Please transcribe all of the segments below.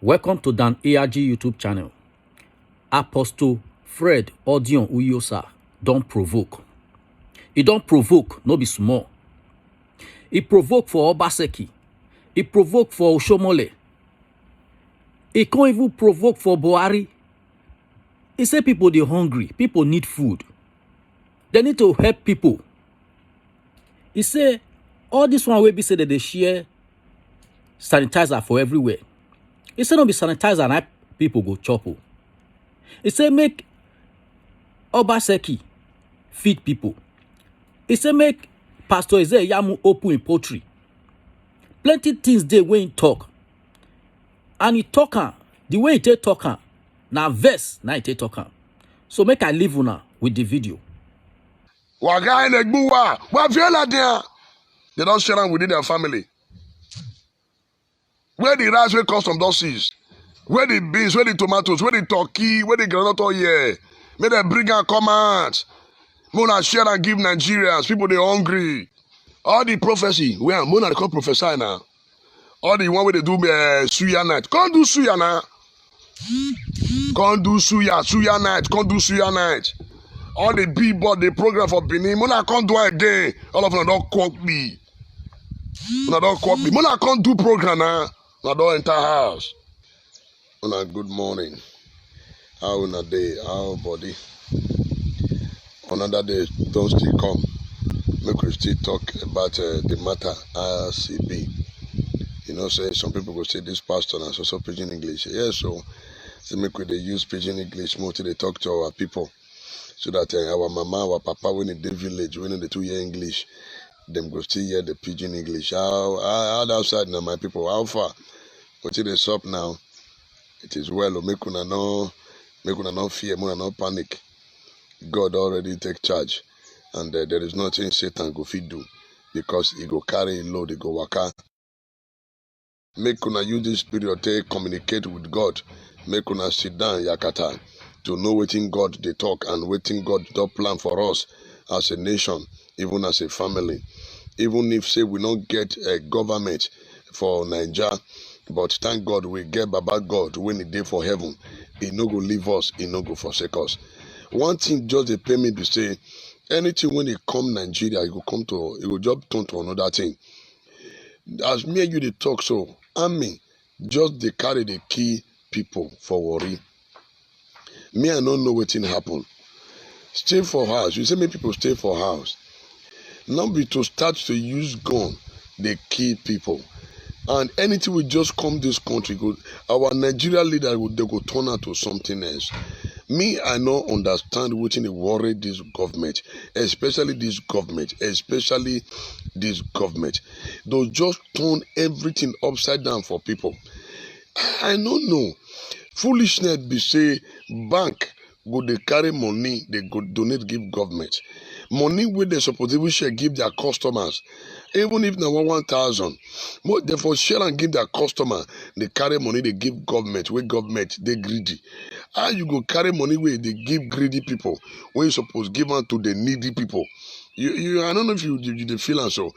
Welcome to Dan ARG YouTube channel. Apostle Fred Odion Uyosa don't provoke. He don't provoke, no be small. He provoke for Obaseki. He provoke for Oshomole. He can't even provoke for Buhari. He say people they hungry. People need food. They need to help people. He say all this one will be said that they share sanitizer for everywhere. He say no be sanitizer and people go chop. He say make Obaseki feed people. He say make Pastor Isaiah Yamu open in poultry. Plenty things they when he talk. And he talk the way he take talk now verse now he take talk. So make I leave una with the video. They don't share them within their family. Where the rice will come from those seas? Where the beans, where the tomatoes, where the turkey, where the granite all year? May they bring and come out. Mona share and give Nigerians. People they hungry. All the prophecy. Where Mona they call prophesy now. All the one where they do suya night. Can't do suya now. Can't do suya night. Can't do suya night. All the billboard, the program for Benin. Mona can't do it again. All of them don't quote me. Mona don't quote me. Mona can't do program now. Mona don't enter house. Mona good morning. How una day? How body? Another day don't still come. Make we still talk about the matter RCB. You know, say some people go say this pastor and also pidgin English. Yeah, so make we they use pidgin English more to they talk to our people. So that our mama, our papa, when in the village, when in the 2 year English, them go still hear the pidgin English. How outside now, my people? How far? But it is up now. It is well. Make una no fear, make una no panic. God already take charge, and there is nothing Satan go fit do, because he go carry a load, he go waka. Make una use this period to communicate with God. Make una sit down yakata to know wetin God they talk and wetin God don plan for us as a nation, even as a family. Even if say we don't get a government for Nigeria, but thank God we get Baba God when he dey for heaven. He no go leave us, he no go forsake us. One thing just dey pay me to say, anything when it come Nigeria, it will just turn to another thing. As me and you they talk so, army just they carry the key people for worry. Me, I don't know wetin happen. Stay for house. You say many people stay for house. Not be to start to use gun, they kill people. And anything will just come this country, our Nigeria leader they go turn out to something else. Me, I don't understand what in the worry this government, especially this government. They'll just turn everything upside down for people. I don't know. Foolishness be say bank go they carry money, they go donate give government. Money where they suppose we share give their customers. Even if now 1,000, they for share and give their customer, they carry money they give government, where government they greedy. How you go carry money where they give greedy people when you suppose give out to the needy people? I don't know if you feel and so.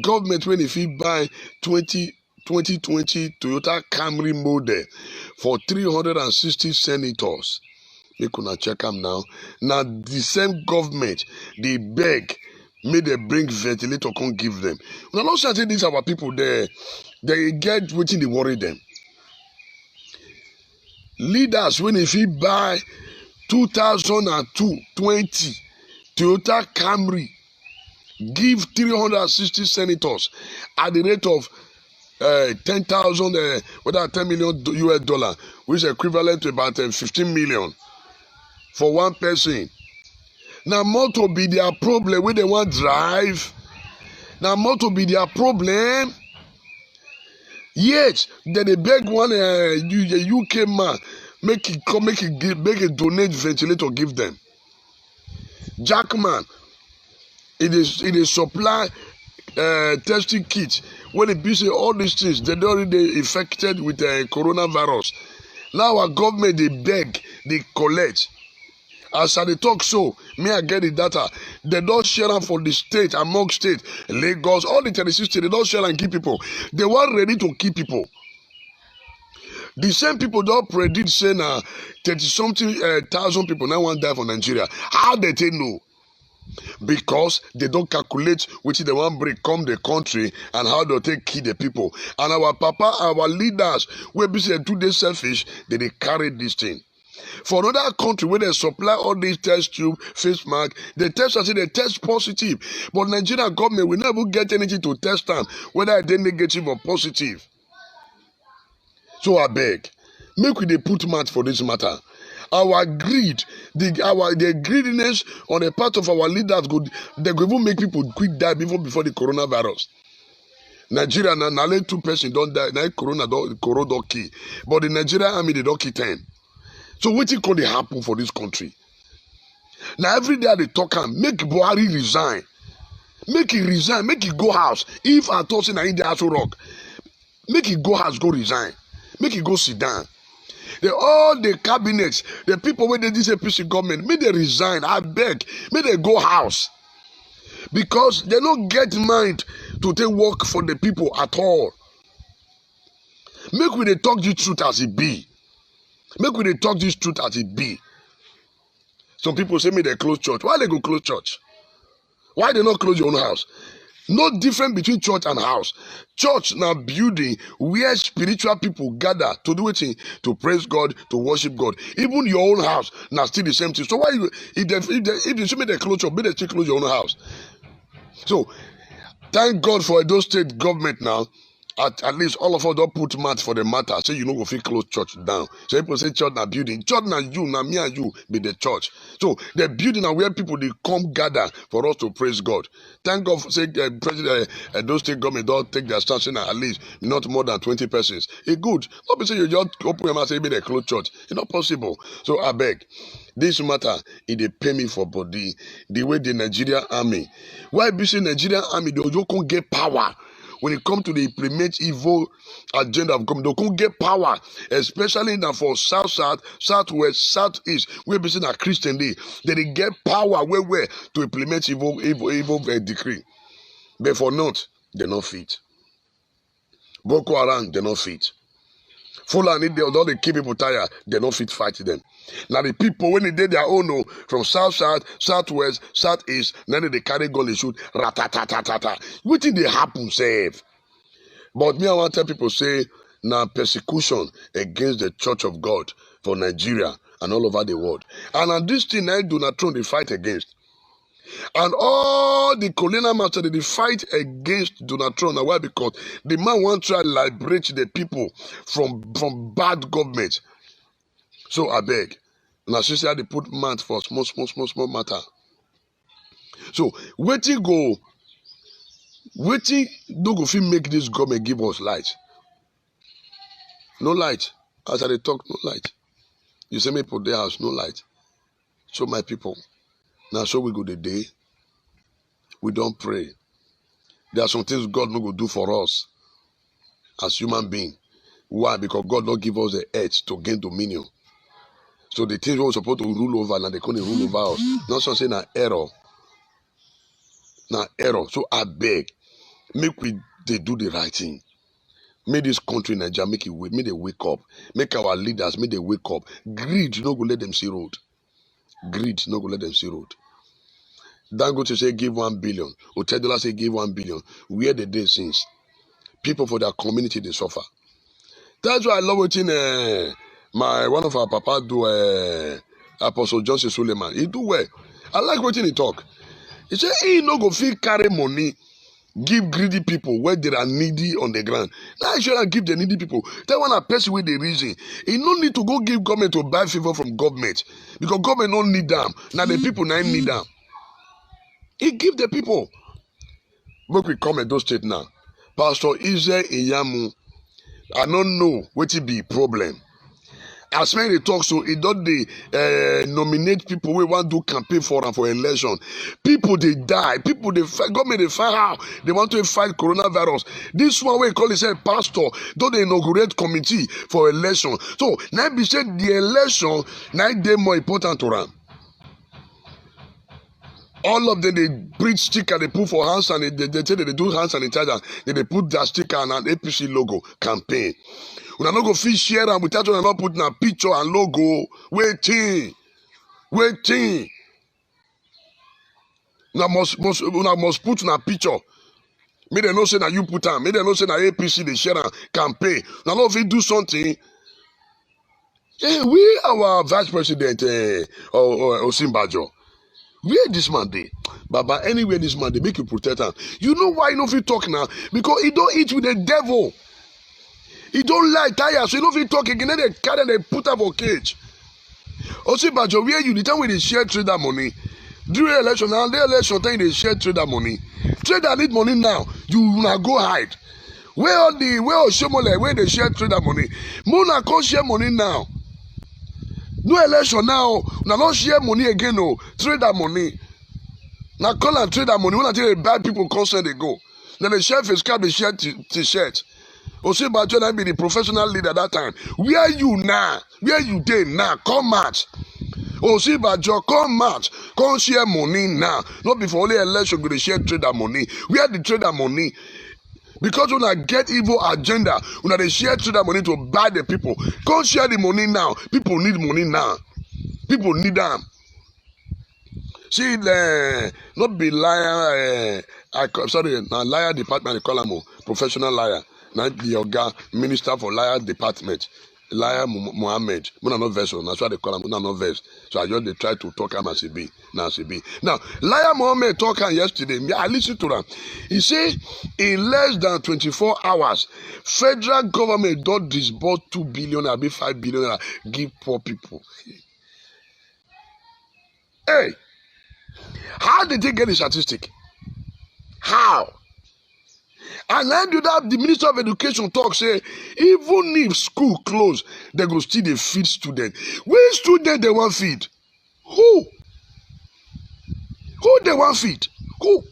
Government when if you buy 2020 Toyota Camry model for 360 senators. You could check them now. Now the same government they beg, may they bring ventilator, can't give them. Now not saying these our people there, they get waiting they worry them. Leaders when if you buy 2020 Toyota Camry, give 360 senators at the rate of 10,000 whether 10 million US dollar, which is equivalent to about 15 million for one person. Now motor be their problem when they want drive. Now motor be their problem. Yet then they beg one UK man make it donate ventilator give them. Jackman, it is supply testing kits. When it be say all these things, they already infected with coronavirus. Now our government they beg, they collect. As I talk so, me I get the data. They don't share them for the state, among state, Lagos, all the 36 states, they don't share and keep people. They were ready to keep people. The same people don't predict saying 30-something thousand people now want to die for Nigeria. How they know? Because they don't calculate which they want bring come the country and how they take kill the people. And our papa, our leaders, we be say too they selfish, they carry this thing. For another country where they supply all these test tube, face mask, they test and say they test positive. But Nigerian government will never get anything to test them, whether they negative or positive. So I beg, make we they put mouth for this matter. Our greed, the greediness on the part of our leaders, they go even make people quick die even before the coronavirus. Nigeria now only 2 persons don't die. Now corona don't kill, but the Nigerian army they don't kill 10. So what can they happen for this country? Now every day they talk and make Buhari resign, make he resign, make he go house. If I thought in India also rock, make he go house, go resign, make he go sit down. All the cabinets, the people where they this APC government, may they resign. I beg, may they go house. Because they don't get mind to take work for the people at all. Make we they talk the truth as it be. Make we they talk this truth as it be. Some people say me they close church. Why they go close church? Why they not close your own house? No difference between church and house. Church now building where spiritual people gather to do it, to praise God, to worship God. Even your own house now still the same thing. So why you if they show me they close church, may they still close your own house? So thank God for Edo State government now. At least all of us don't put mouth for the matter. So you know go fit close church down. So people say church now building. Church now you, now me and you be the church. So the building and where people they come gather for us to praise God. Thank God for say President Edo State government don't take their stance in at least not more than 20 persons. It's good. Not be say you just open your mouth and say be the close church. It's not possible. So I beg. This matter, it they pay me for body. The way the Nigerian army. Why be say Nigerian army they can't get power? When it comes to the implement evil agenda of government, they can't get power, especially now for South, Southwest, Southeast, where we see that Christian day, they get power where to implement evil decree. But for not, they're not fit. Boko Haram, they're not fit. Fulani, although they keep people tired, they're not fit fight them. Now the people, when they did their own, from South, Southwest, Southeast, then they carry gun and shoot, ratatatata. What did they happen, save? But me, I want to tell people, say, now persecution against the Church of God for Nigeria and all over the world. And on this thing, I do not try to fight against. And all the colonial master they fight against Donald Trump. Why? Because the man wants to liberate the people from bad government. So I beg. Now sister they put mouth for small matter. So waiting no go fit make this government give us light. No light. As I talk, no light. You say me put their house, no light. So my people. Now, so we go the day, we don't pray. There are some things God no go do for us as human being. Why? Because God don't give us the earth to gain dominion. So the things we're supposed to rule over, now they can't rule over us. Not something an error. Now error. So I beg, make they do the right thing. Make this country, Nigeria, make they wake up. Make our leaders, make they wake up. Greed, no go let them see road. Greed, no go let them see road. Dangote say give 1 billion. Otedola say give 1 billion. Where the day since? People for their community they suffer. That's why I love watching one of our papa do Apostle Johnson Suleiman. He do well. I like watching he talk. He say he no go fit carry money, give greedy people where they are needy on the ground. Now I should give the needy people. That one a person with the reason. He no need to go give government to buy favor from government. Because government don't need them. Now the people now need them. He give the people. But we come at those state now. Pastor Israel Iyamu, I don't know what it be problem. As many talk so it don't they nominate people we want to do campaign for and for election. People they die. People they fight. Government they fight how they want to fight coronavirus. This one we call it say pastor. Don't they inaugurate committee for election? So now be said the election now they more important to run. All of them they print sticker they put for hands and they say they do hand sanitizer. They put that sticker and an APC logo campaign. Una no go fit share am without una not put na picture and logo. Waiting. Una must put na picture. May they know say na you put am. May they know say na APC they share am campaign. Una no fit do something. Yeah, we our vice president Osinbajo. Where this man dey? Baba, anywhere this man dey, make you protect him. You know why you no fit talk now? Because he don't eat with the devil. He don't lie, tire, so he no fit talk again. Then they carry and they put him for cage. Osinbajo, where you the time when they share trader money? During election, now the election time they share trader money. Trader need money now. You now go hide. Where Oshomole, where they share trader money? Mona can't share money now. No election now. Now not share money again. No trader money. Now call and trader money. When I tell you bad people constant they go. Then they share face cap, they share t-shirt. Osinbajo that be the professional leader that time. Where you now? Where you dey now? Come out. Osinbajo, come out. Come share money now. Not before only election go to share trader money. Where the trader money? Because when I get evil agenda, when they share trader money to buy the people, come share the money now. People need money now. People need them. See, not be liar. Liar department. They call them professional liar. Now the Oga minister for liar department. Liar Mohammed. Muna no verse. That's why they call him. Muna no verse. So I just they try to talk him as he be. Now as he be. Now liar Mohammed talk him yesterday. I listened to him. He say in less than 24 hours, federal government don't disburse 2 billion or 5 billion give poor people. Hey, how did they get the statistic? How? And then do that, the Minister of Education talk say, even if school close, they go still dey feed students. Which student they want feed? Who? Who they want feed? Who?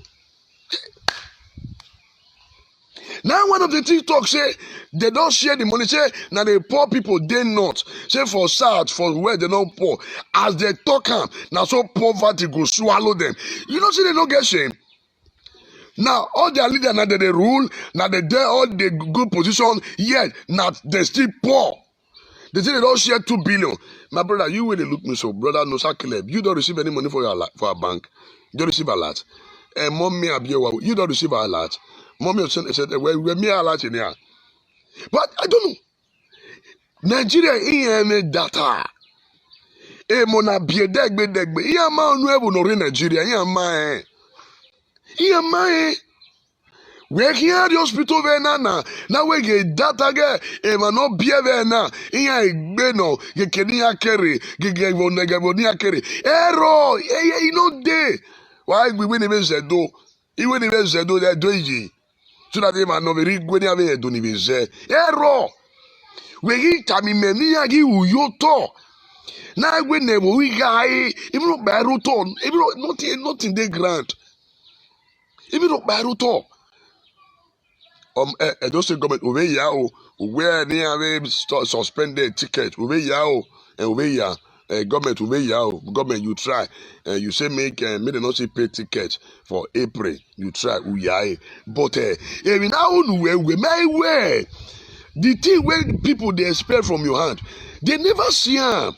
Now one of the TikTok say they don't share the money. Say now the poor people they not. Say for South, for where they don't poor. As they talk now so poverty go swallow them. You know see they don't get shame. Now all their leaders now they rule, now they all the good position, yet now they still poor. They say they don't share 2 billion. My brother, you really look me so, brother no Caleb. You don't receive any money for a bank. You don't receive a lot. And mommy you don't receive a lot. Mommy said, we're me a lot in here. But I don't know. Nigeria ain't any data. Mona degbe. Iya ma nuevo no re Nigeria. Iya ma we here the hospital there now we get data get no bie there now iya egbe no ge kenia kere ge vonia kere error you know dey why we win even zedo even even zedo they do yi so that they man no very gweni ave do ni be ze error we gi tami meni agi uyoto na we never we guy even no by roton even nothing dey grant even no by roton those government over here where they have suspended ticket over here and over here government over here government you try you say make they not say pay ticket for April you try but even now we my way the thing when people they expect from your hand they never see them.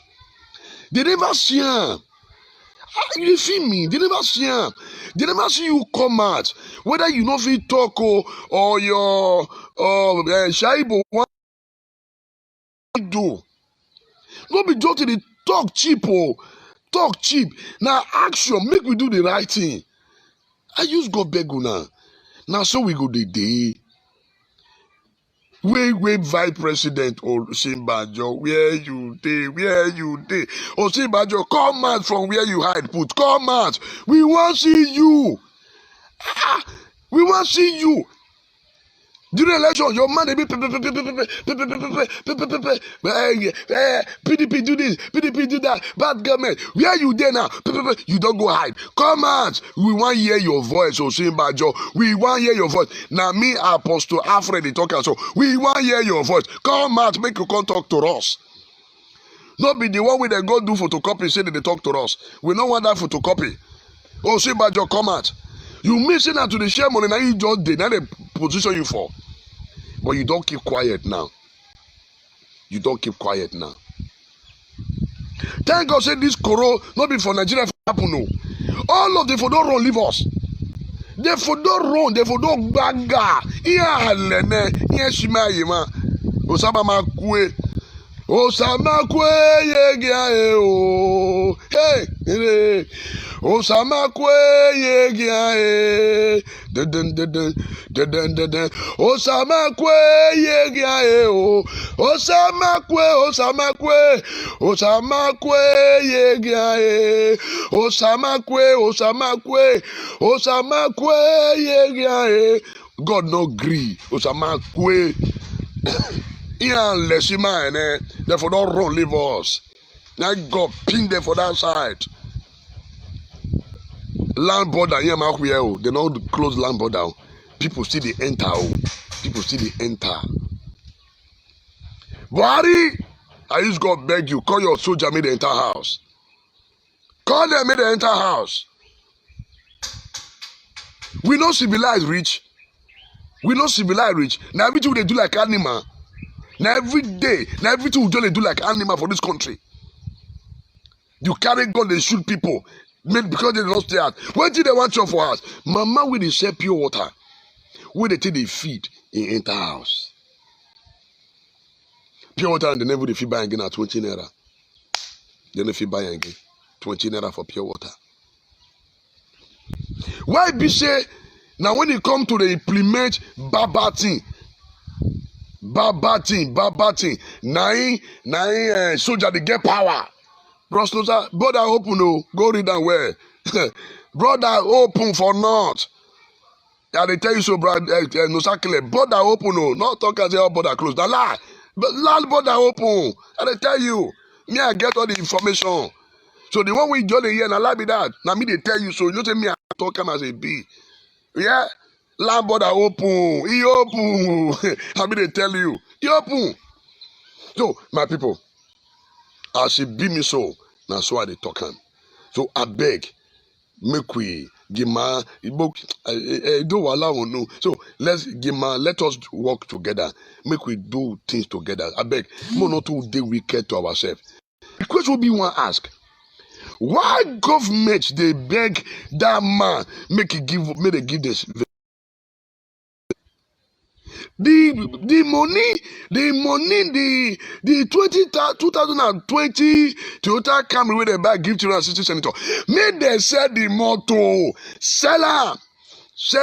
You feel me? They never see him. They never see you come out. Whether you know if you talk or your Shaibo want to do. Not be just the talk cheap talk cheap. Now action, make we do the right thing. I use God beg now. Now so we go the day. Wait, Vice President Osinbajo, where you dey? Osinbajo, come out from where you hide put. Come out. We want see you. We want see you. During election, your man they be PDP do this, PDP do that, bad government. Where you there now? You don't go hide. Come out. We want to hear your voice, Osinbajo. We want to hear your voice. Now me, Apostle Alfred, the talker. So we want to hear your voice. Come out, make you come talk to us. Not be the one where they go do photocopy, say that they talk to us. We don't want that photocopy. Osinbajo, come out. You missing out to the share money, now you just did. Now they position you for. But you don't keep quiet now. You don't keep quiet now. Thank God say this corona not be for Nigeria happen no. All of them for don't run leave us. They for don't run, they for don't baga. Iya lene, iya shima yema. Osama makwe. Osama kwe yegia o. Hey, Osama kwe yegia e. Osama kwe yegia o. Osama kwe yegia e. Osama kwe yegia e. God no gree. Osama kwe. Unless you mind, therefore don't run, leave us. Now God pin them for that side. Land border, yeah, they don't close land border. People still they enter. People still they enter. Buhari, I use God beg you, call your soldier, make the enter house. Call them, make the enter house. We no civilize rich. We no civilize rich. Now everything they do like animal. Now every day, now everything we do like animal for this country. You carry gun, they shoot people. Because they don't stay out. What did they want you for us? Mama will they sell pure water. Where they take they feed in enter house. Pure water and they never they feed buy again at 20 naira. Then they feed buy again 20 naira for pure water. Why be say now when it come to the implement baba thing? Baba thing. Nine, soldier they get power. Brother open no, go read and where. Brother open for not. Yeah, they tell you so, brother. No circle. Brother open no, not talk as your border close. The lie, but land border open. And they tell you, me I get all the information. So the one we join here and I lie be that. Now me they tell you so. You know say me I talk him as a B. Yeah. Land border open, he open. I mean they tell you, he open. So my people, as it be me so, now so I they talk him. So I beg, make we give my book. Do allow no. So let us work together. Make we do things together. I beg, more not to be wicked to ourselves. The question will be one ask. Why government they beg that man make they give this? The money, the 2020 Toyota Camry where they buy give 260 senator. Make they sell the motor, sell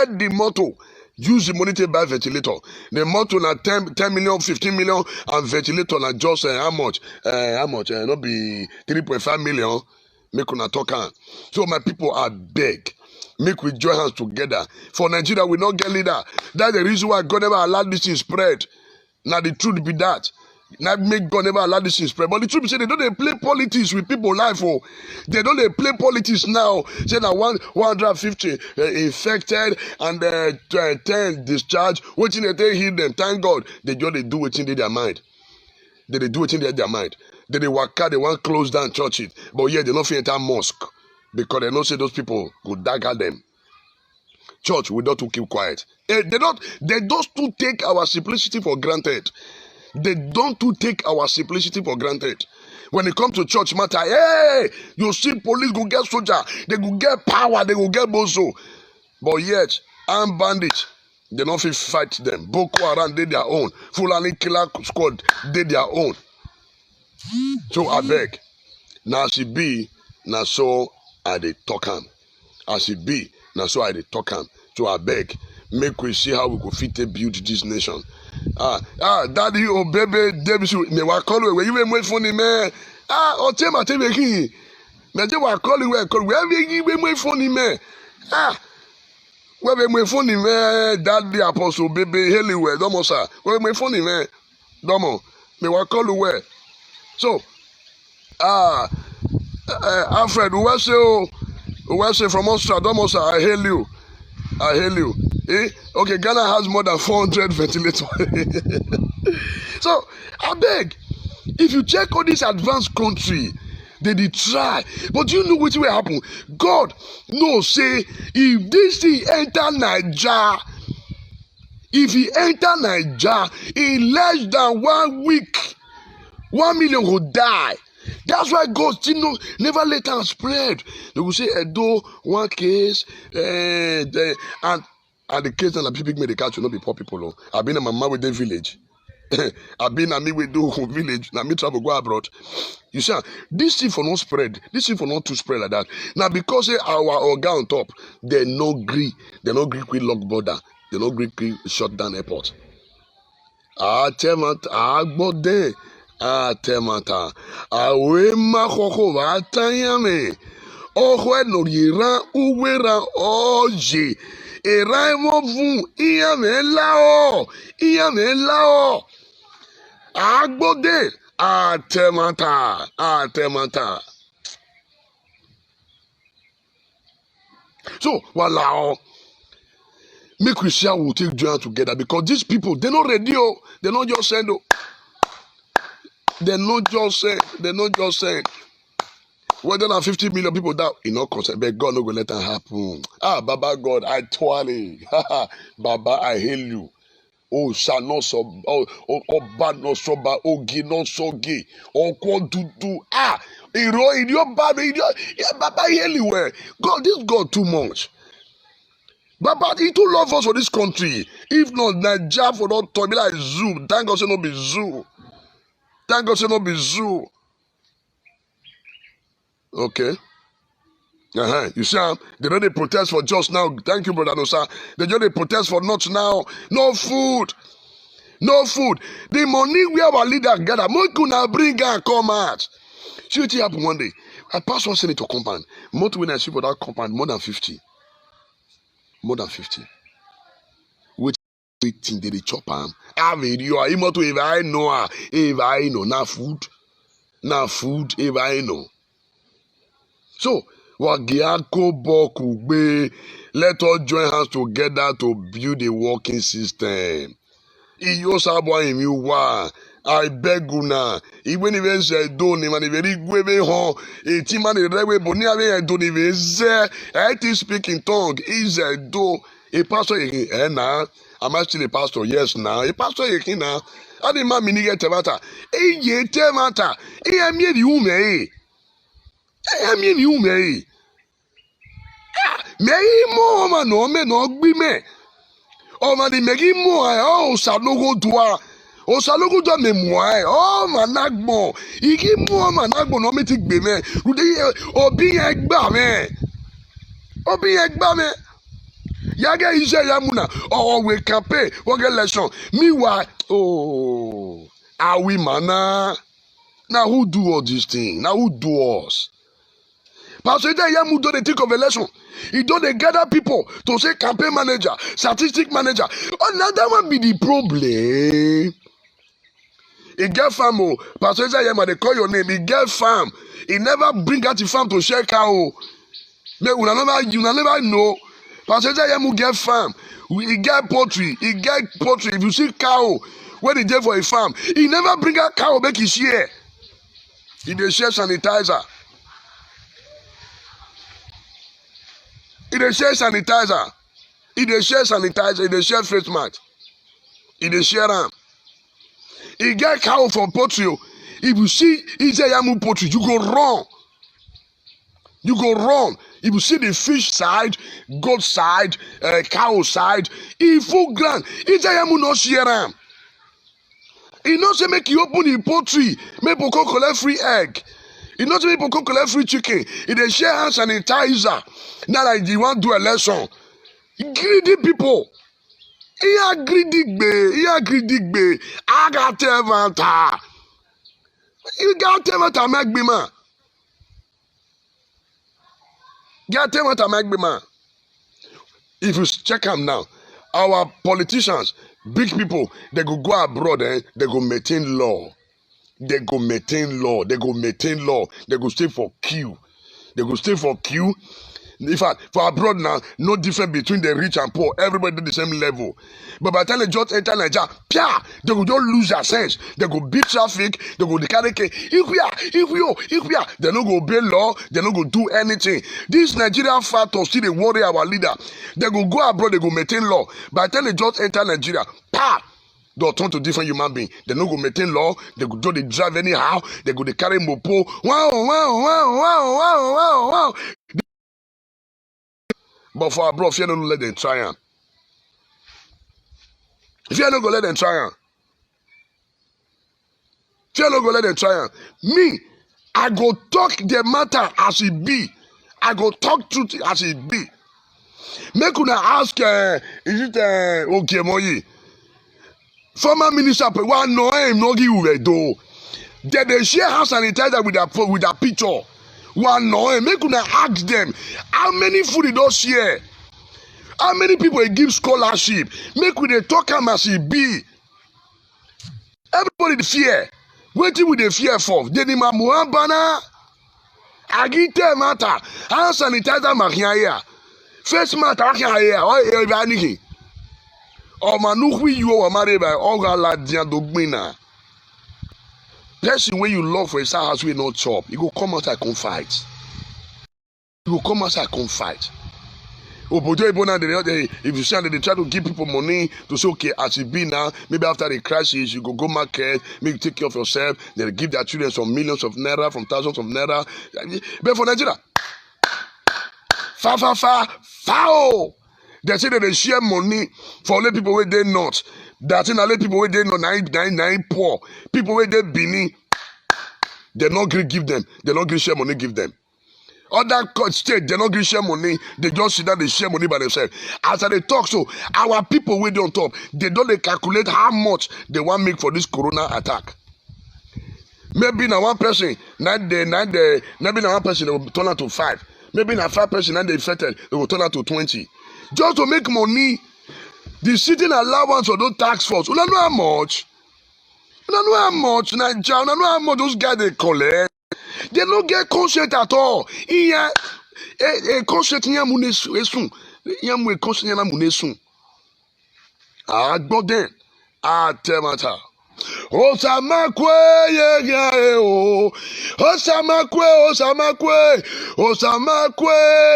the motor. Use the money to buy ventilator. The motor na 10 million, 15 million, and ventilator na just how much? Not be 3.5 million. Make una talk on. So my people are beg. Make we join hands together. For Nigeria, we not get leader. That's the reason why God never allowed this to spread. Now the truth be that. Now make God never allow this to spread. But the truth is they don't play politics with people life. Oh. They don't play politics now. Say that 150 infected and 10 discharged. Waiting they heal them. Thank God. They just do what's in their mind. They do what's in their mind. They work out, they want to close down churches. But yeah, they don't fit enter mosque. Because they know say those people go dagger them. Church, we don't keep quiet. They don't take our simplicity for granted. They don't take our simplicity for granted. When it comes to church matter, hey, you see police go get soldier, they go get power, they go get bozo. But yet, armed bandits, they don't fit fight them. Boko Haram did their own. Fulani Killer Squad did their own. So I beg, now she be, now so I dey talk am. As it be, now so I dey talk am. So I beg, make we see how we go fit to build this nation. Daddy, oh baby, David, me wa call you. You wait for me, man. Otema tebe ki. Me dey wa call you. We wait for me, man. We wait for me, man. Daddy, apostle, baby, heliwe, domo sa. We wait for me, man. Domo, me wa call you. So, Alfred, who say from Australia, I hail you. Okay, Ghana has more than 400 ventilators. So, I beg, if you check all this advanced country, they try. But you know what will happen? God knows, say, if this thing enter Nigeria, if he enter Nigeria in less than 1 week, 1 million will die. That's why God still never let us spread. They will say, Edo, one case, and the case that people make the catch will not be poor people. I've been a mama with the village. I've been a me with the village. Now me travel go abroad. You see, this thing for not spread. This thing for not to spread like that. Now because our organ on top, they no agree. They no agree with lock border. They no agree with shut down airport. Agbode. Temata. Awe makoko vatayame. Ohwe no yira uwera oje. Eraimo vu iyame lao. Iyame lao. Agbode. Temata. Temata. So, walao. Make we share will take journey together because these people, they're not ready. They're not just saying, they're not just saying. Whether than 50 million people that you know concern, but God not gonna let that happen. Baba God, I twirly. Baba, I hail you. Oh, shall not so bad not so bad, oh gay not so gay. Oh God do in your bad Baba hail you where. God, this God too much. Baba, he too love us for this country. If not, Nigeria for not to be like zoo. Thank God say not be zoo. Thank God say not be zoo. Okay. You see, they don't they protest for just now. Thank you, brother Nosa. They don't they protest for not now. No food. No food. The money we have our leader gather. More could bring and come out. See what happened one day. I passed one senator compound. More when I see for that compound, more than 50. More than 50. Waiting they chop am. You are imo to if I know na food. If I know. So Wagiako Bokugbe, let us join hands together to build a working system. I beg you now. Even if I don't even very good home, a team and a railway, but never I don't even say. I speak in tongue. Is a do a pastor now? Am I still a pastor? Yes, now a pastor now. I didn't mind me get matter. Ye matter. I am you may. I mean you may. May more man no me no be me. Oh man, the megi more. Oh, salogo doa. Oh, salogo doa me moi. Oh managbo. Iki more managbo no me tik be me. Rudi obi egba me. Obi egba me. Yaga ise yamuna. Oh, we campaign. We get election. Meanwhile, oh, are we mana? Now who do all these things? Now who do us? Pastor Yamu don't they think of election. He don't they gather people to say campaign manager, statistic manager. Oh, now that one be the problem. He get farm, oh. Pastor Yamu, they call your name. He get farm. He never bring out the farm to share cow. You never know. Pastor Yamu get farm. He get poultry. If you see cow, when he get for a farm, he never bring out cow make he share. He dey share sanitizer. He dey share sanitizer. He dey share face mask. He dey share am. He get cow from poultry. If you see Ijeyamu poultry, you go run. If you see the fish side, goat side, cow side, he full ground. Ijeyamu no share am. He no say make you open the poultry, make people collect free egg. He no say make people collect free chicken. He dey share hand sanitizer. Now like you want to do election. Greedy people. He a greedy gbe. I got Temata. You got Temata Magbima. If you check them now, our politicians, big people, they go abroad and they go maintain law. They go stay for queue. In fact, for abroad now, no difference between the rich and poor. Everybody at the same level. But by the time they just enter Nigeria, they will just lose their sense. They go beat traffic. They go carry cake. If we are, they no go obey law. They no go do anything. These Nigerian factors still they worry our leader. They go abroad. They go maintain law. By the time they just enter Nigeria, They'll turn to different human beings. They no go maintain law. They go do the drive anyhow. They go they carry mopo. Wow. But for our bro, if you don't let them try am. If you don't go let them try am. If you don't go let them try am. Me, I go talk the matter as it be. I go talk truth as it be. Make una ask, is it Okemoyi? Former minister, one no him no give you do. They share hand sanitizer with their picture. One no him. Make una ask them how many food they don't share. How many people they give scholarship? Make we they talk am as it be. Everybody dey fear. Wetin we dey fear for? They need my muambana. Agite matter. Hand sanitizer makiaya. Face matter makiaya. Oh, everything. Oh man, no we you are married by all la dia dogbina. Person when you love for a side house we not chop. You go come outside come fight. You go come outside come fight. If you see they try to give people money to say, okay, as it be now, maybe after the crisis, you go market, maybe take care of yourself, they give their children some millions of naira, from thousands of naira. But for Nigeria, foul. They say that they share money for only people where they not. That's in only people where they not nine poor. People where they Bini, they not give them. They not share money give them. Other state, they not share money. They just sit down, they share money by themselves. As they talk, so our people where they on top, they calculate how much they want make for this corona attack. Maybe now one person, maybe now one person they will turn out to 5. Maybe now 5 person and they infected, they will turn out to 20. Just to make money, the sitting allowance or those tax force. You don't know how much. You don't know how much. You don't know how much those guys they collect. They don't get consent at all. Iya, consent niya munesun. Iya mwe consent niya munesun. Agboden. Temata. Osamakwe ye o. Osamakwe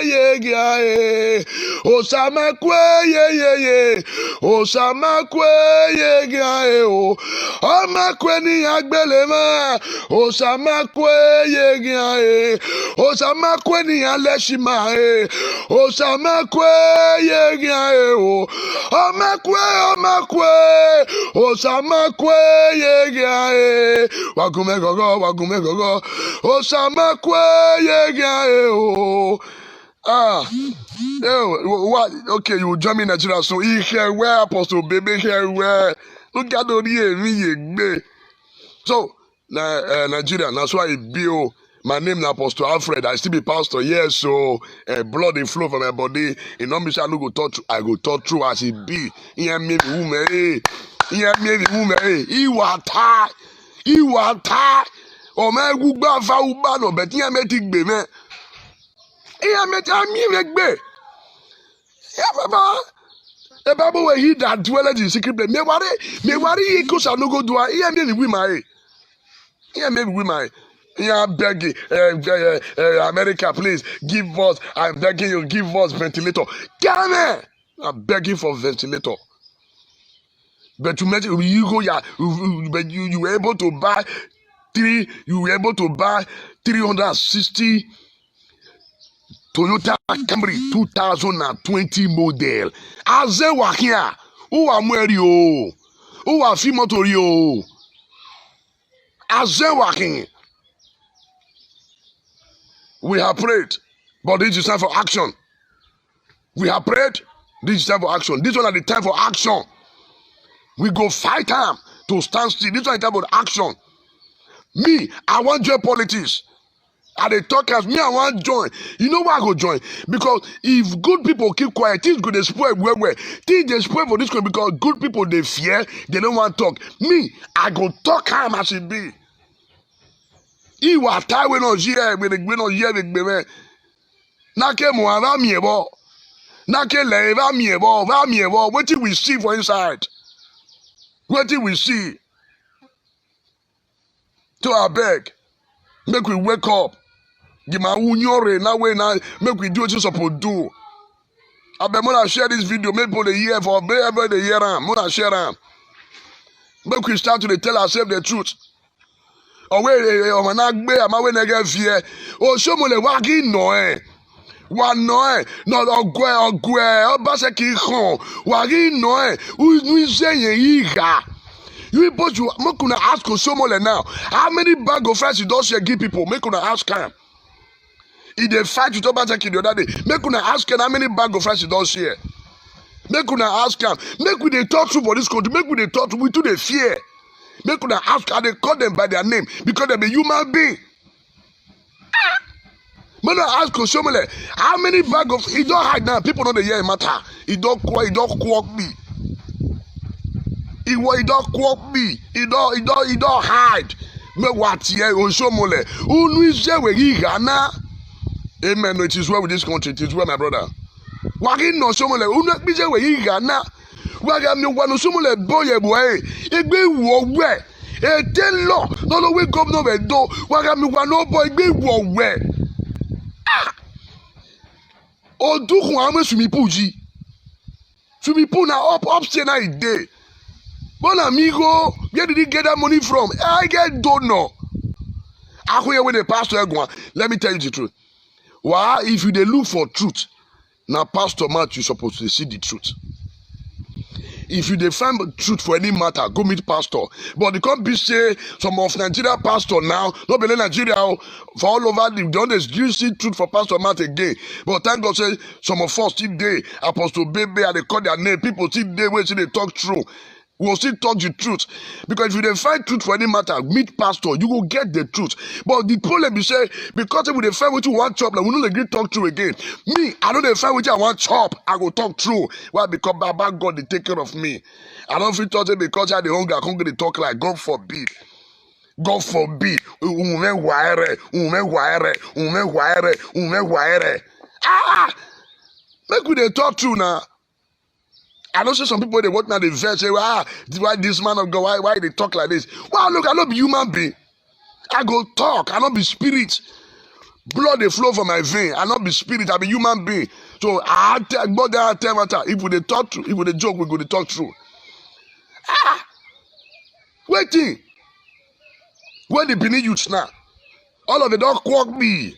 ye. Osamakwe ye. Osamakwe ye o. Omakwe ni agbelema. Osamakwe ye. Osamakwe ni aleshima e. Osamakwe ye o. Omakwe. Osamakwe ye. Wagume gogo. Osamakwe ye o. What? Okay, you join me in Nigeria. So he here where Apostle Baby here where. Look at the so Nigeria. That's why it be. My name is Apostle Alfred. I still be pastor. Yes, so blood dey flow from my body. You know me say I no go talk. I go talk through as it be. Hear me, woman. Iwa ta. O me gugba fa uba no bet hear me ti gbe me. Hear me ta mi me gbe. Yeah, baba. The Bible where he that dwelleth in secret place. Me worry he goes and no go do. Hear me with my. Hear me with my. Yeah, I'm begging, America, please give us. I'm begging you, give us ventilator. Ghana, I'm begging for ventilator. But you go, yeah, but you were able to buy 360 Toyota Camry 2020 model. Azewa here, who are Mario, who are Fimotorio, Azewa here. We have prayed, but this is time for action. We have prayed, this is time for action. This one is the time for action. We go fight time to stand still. This one is time for action. Me, I want to join politics. And they talk as me, I want to join. You know why I go join? Because if good people keep quiet, things go to spoil where. Things they spoil for this one because good people, they fear, they don't want to talk. Me, I go talk time as it be. Iwa ta we no here we no here with me. Nake mo va miebo. Nake le va miebo. What did we see for inside? What did we see? To our beg. Make we wake up. Give my unyore na way now. Make we do what you supposed to do. I be mona share this video. Make people hear for everybody hear am. Mona share am. Make we start to tell ourselves the truth. Owe omanagbe amawe nege fie. O somole wagi no wa no no ogwe obase ki khon wagi no unu iseyen yiga. You people you make una ask Osomole now. How many bag of rice you don't share give people? Make una ask him. If they fight with Obaseki the other day, make una ask him how many bag of rice you don't share. Make una ask him. Make we they talk to for this country. Make we they talk to we to the fear. Make una ask and they call them by their name because they be human being. When I ask Osomole, how many bag of he don't hide now? People know the year matter. He don't quote me. He don't quote me. He don't hide. Me what here Osomole. Unu ise we gana. Amen. It is well with this country. It is well, my brother. Wagi no Osomole. Unu ise we gana. Waga mi wanu Osomole boye boy. Egbe wo we. E tell law. No we governor we do. Waga mi wanu boy egbe wo we. Odukun ame sumipuji. Sumipu na upstairs na ide. Bon amigo, where did he get that money from? I don't know. With the pastor, let me tell you the truth. Why, if you look for truth, now Pastor Matthew supposed to see the truth. If you find truth for any matter, go meet pastor. But they can't be say some of Nigeria pastor now, not be Nigeria for all over the don't you see truth for Pastor Matt again. But thank God say some of us still day, Apostle Baby, and they call their name, people still day where they talk true. We will still talk the truth. Because if you don't find truth for any matter, meet pastor, you will get the truth. But the problem is say, because if we find what you want chop, like we don't agree talk true again. Me, I don't find what I want chop, I go talk true. Why? Because Baba God they take care of me. I don't feel talk because I the hunger, I can't get to talk like God forbid. God forbid. Make we they talk true now. I know some people they walk now the verse say, why this man of God, why they talk like this? Well, look, I not be human being. I go talk, I not be spirit. Blood they flow from my vein. I not be spirit, I be human being. So I tell matter. If we they talk true, if we they joke, we go to talk true. Waiting. When the Benin youths now, all of it don't quote me.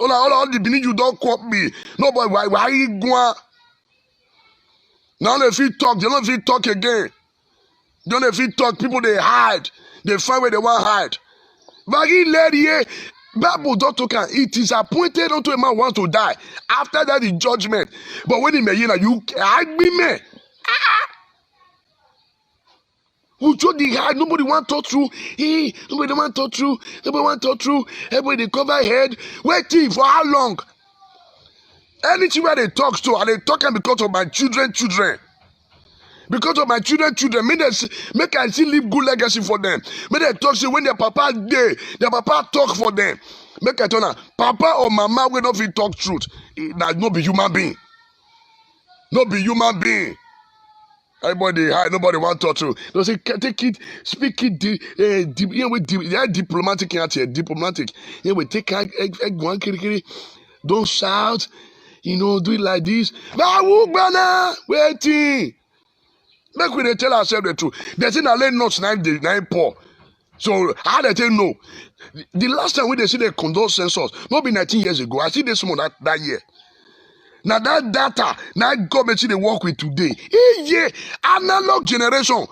All the Benin you don't quote me. No boy, why you going? Now if you talk, they don't feel talk again. Don't if you talk, people they hide. They find where they want to hide. But he led here, Bible don't talk. It is appointed unto a man wants to die. After that is judgment. But when he may hear you hide me, man. Who told the hide? Nobody want to talk through. Hey, nobody want to talk through. Nobody want to talk through. Everybody they cover head. Waiting for how long? Anything where they talk to, and they talking because of my children. Because of my children. Make I see leave good legacy for them. Make they talk say when their papa dey, their papa talk for them. Make I tell them, papa or mama will not fit talk truth. That no be human being. No be human being. Everybody hide, nobody want to talk to. They say take it, speak it, diplomatic here, diplomatic. Yeah, we take one kiri. Don't shout. Do it like this. Waiting. Make we tell ourselves the truth. They say that let not nine poor. So how they tell no? The last time when they see the condole census, not be 19 years ago. I see this one that year. Now that data, now government see they work with today. Yeah, analog generation.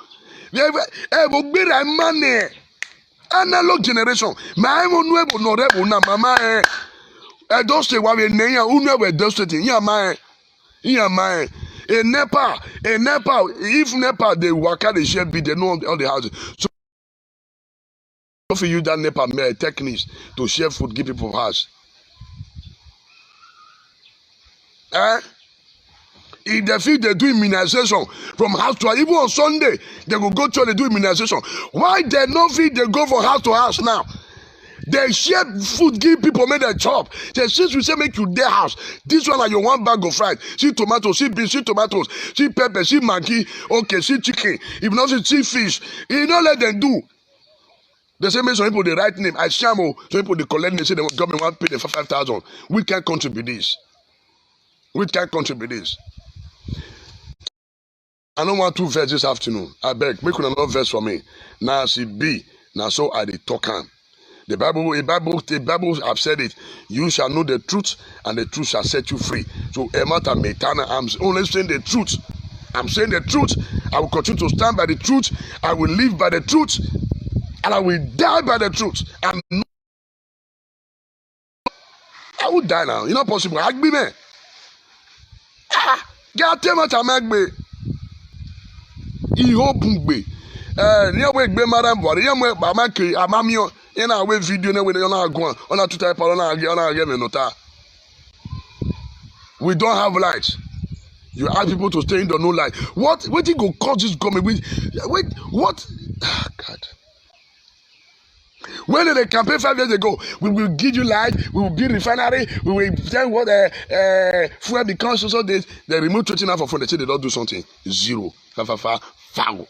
Analog generation. Mama. I don't say why we name who we don't say yeah man. In Nepal, if Nepal they work out the share be they know all the houses. So if you use that Nepal techniques to share food, give people house. If they feel they do immunization from house to house, even on Sunday, they will go to they do immunization. Why they not feel they go from house to house now? They share food, give people, make them chop. They since we say make you their house, this one are your one bag of rice. See tomatoes, see beans, see tomatoes, see pepper, see Maggi, okay, see chicken. If not, see fish. You don't let them do. They say make some people the right name. I shamo, some people they collect, they say the government want to pay them for 5,000. We can't contribute this. I don't want to verse this afternoon. I beg, make una not verse for me. Now see be. Now so I dey talk am. The Bible have said it. You shall know the truth, and the truth shall set you free. So Emata Metana, I'm only saying the truth. I'm saying the truth. I will continue to stand by the truth. I will live by the truth, and I will die by the truth. I will die now. It's not possible. Agbe me. Get Emata Magbe. Iho Bungbe. Niyawe Gbe Madam Bori. Niyawe Bamake Amamio. Yena we video na we na go on a tutai palo na age me nota. We don't have lights. You ask people to stay in the no light. What you go cause this government? Wait, what? Oh, God. When they campaign 5 years ago, we will give you light, we will build refinery, we will tell what fuel becomes so they remove 29 for phone. They say they don't do something. Zero. Foul.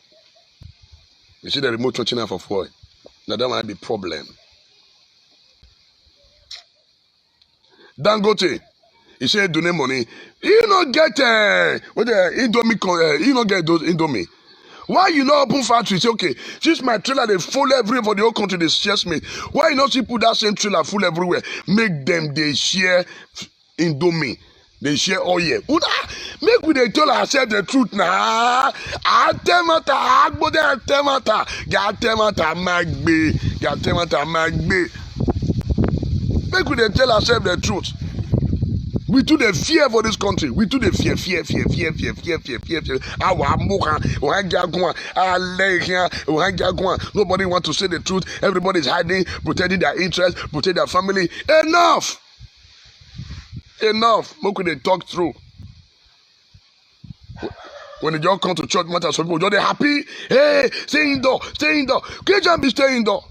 They say they remove 29 for fuel. Now that might be problem. Dangote, he said donate money. You not get Indomie. You not get those Indomie. Why you not open factory? Say okay, since my trailer they full everywhere for the whole country, they share me. Why you not see put that same trailer full everywhere? Make them they share Indomie. They share oil. Make we they tell ourselves the truth now. Atemata, agbode atemata, gatemata magbe. Make we they tell ourselves the truth. We do the fear for this country. We do the fear. Nobody wants to say the truth. Everybody's hiding, protecting their interests, protecting their family. Enough. Make we they talk through. When they just come to church matter, some people just they happy. Hey, stay indoor. Can't be staying indoor.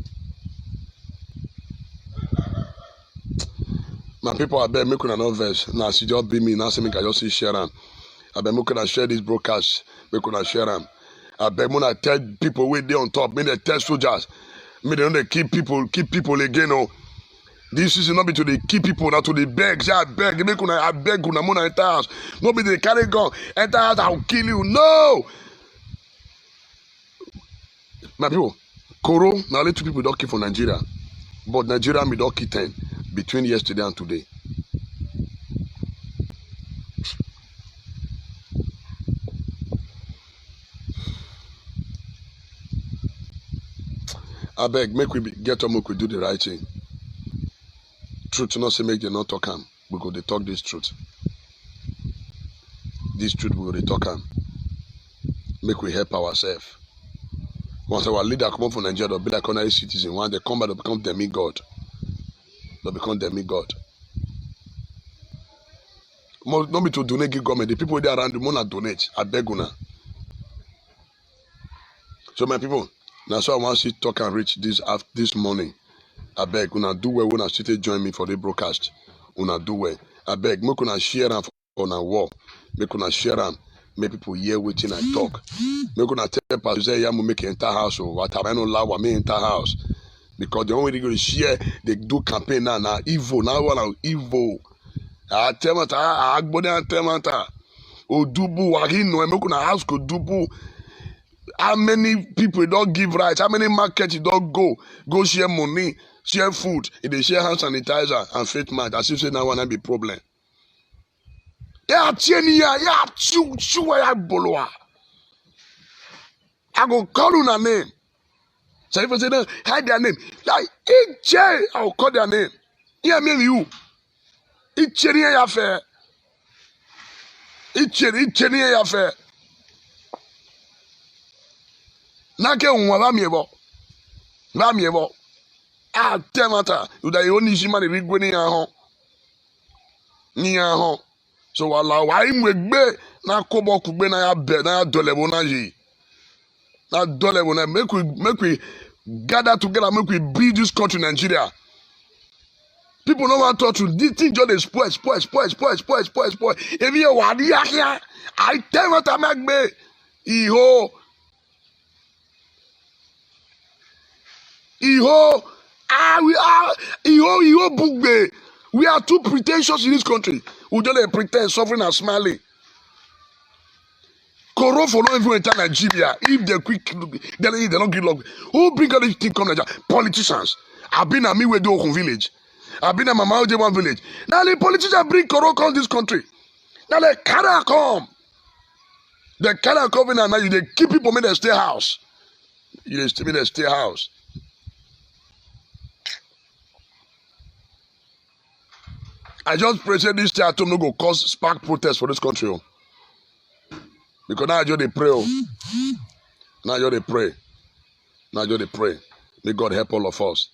My people, I beg, make una no verse. Now, see, just be me. Now, see me, I just see share am. I beg, make una share this broadcast. Make una share am. I beg, when I tell people wait there on top, make they tell soldiers. Make they don't keep people again. Oh, this is not be to the keep people, not to the beg. Say, I beg, make una, I beg una, mona enter house. No be they carry gun. Enter house, I'll kill you. No. My people, Koro, now only 2 people don't kill for Nigeria, but Nigeria me don't kill 10. Between yesterday and today. I beg, make we get up, make we do the right thing. Truth not say make them not talk am. We go they talk this truth. This truth we go they talk am. Make we help ourselves. Once our leader come up from Nigeria, they'll be like ordinary citizen. Once they come back, they'll become demigod. They become demigod. Not be to donate give government. The people there around the money donate. I beg una. So my people, now so I want to see talk and reach this morning. I beg una do well when I still join me for the broadcast. Una do well. I beg make una share am for una wall. Make una share am. Make people hear wetin I talk. Make una tell pastor say yeah, make enter house or what I no allow me enter house. Because the only way they go to share, they do campaign now evil. Now what evil. Atemata, agbode atemata. Odubu wahino, make una ask Odubu. How many people don't give rights? How many markets you don't go share money, share food, if they share hand sanitizer and faith mask, as if say now wanna be problem. Yeah, I go call you a name. So if I say no, hide their name. Like I'll call their name. Yeah, maybe you. It's ya fair. It's ya fair. Nake unwa ba miebo. Temata. Uda yoni shima ni rigwe ni ahon. So wala wa imwegbe na kobo kugbe na ya be na ya dolebo na yi. Na dolebo na make we gather together, make we build this country Nigeria. People don't want to talk to this thing just spoil. If you want here, I tell what I make me. Iho bugbe. We are too pretentious in this country. We don't pretend, suffering and smiling. Koro for no even enter Nigeria. If they quick, they don't get long. Who bring all this thing come Nigeria? Politicians. I've been at me with the Okun village. I've been at Mama Ojewan village. Now the politicians bring Koro come this country. Now they cannot come. They cannot come in and now they keep people make them stay house. You they make them stay house. I just pray say this stay at home no go cause spark protest for this country. Oh. Because now I just they pray. Oh. Now I just they pray. Now I just they pray. May God help all of us.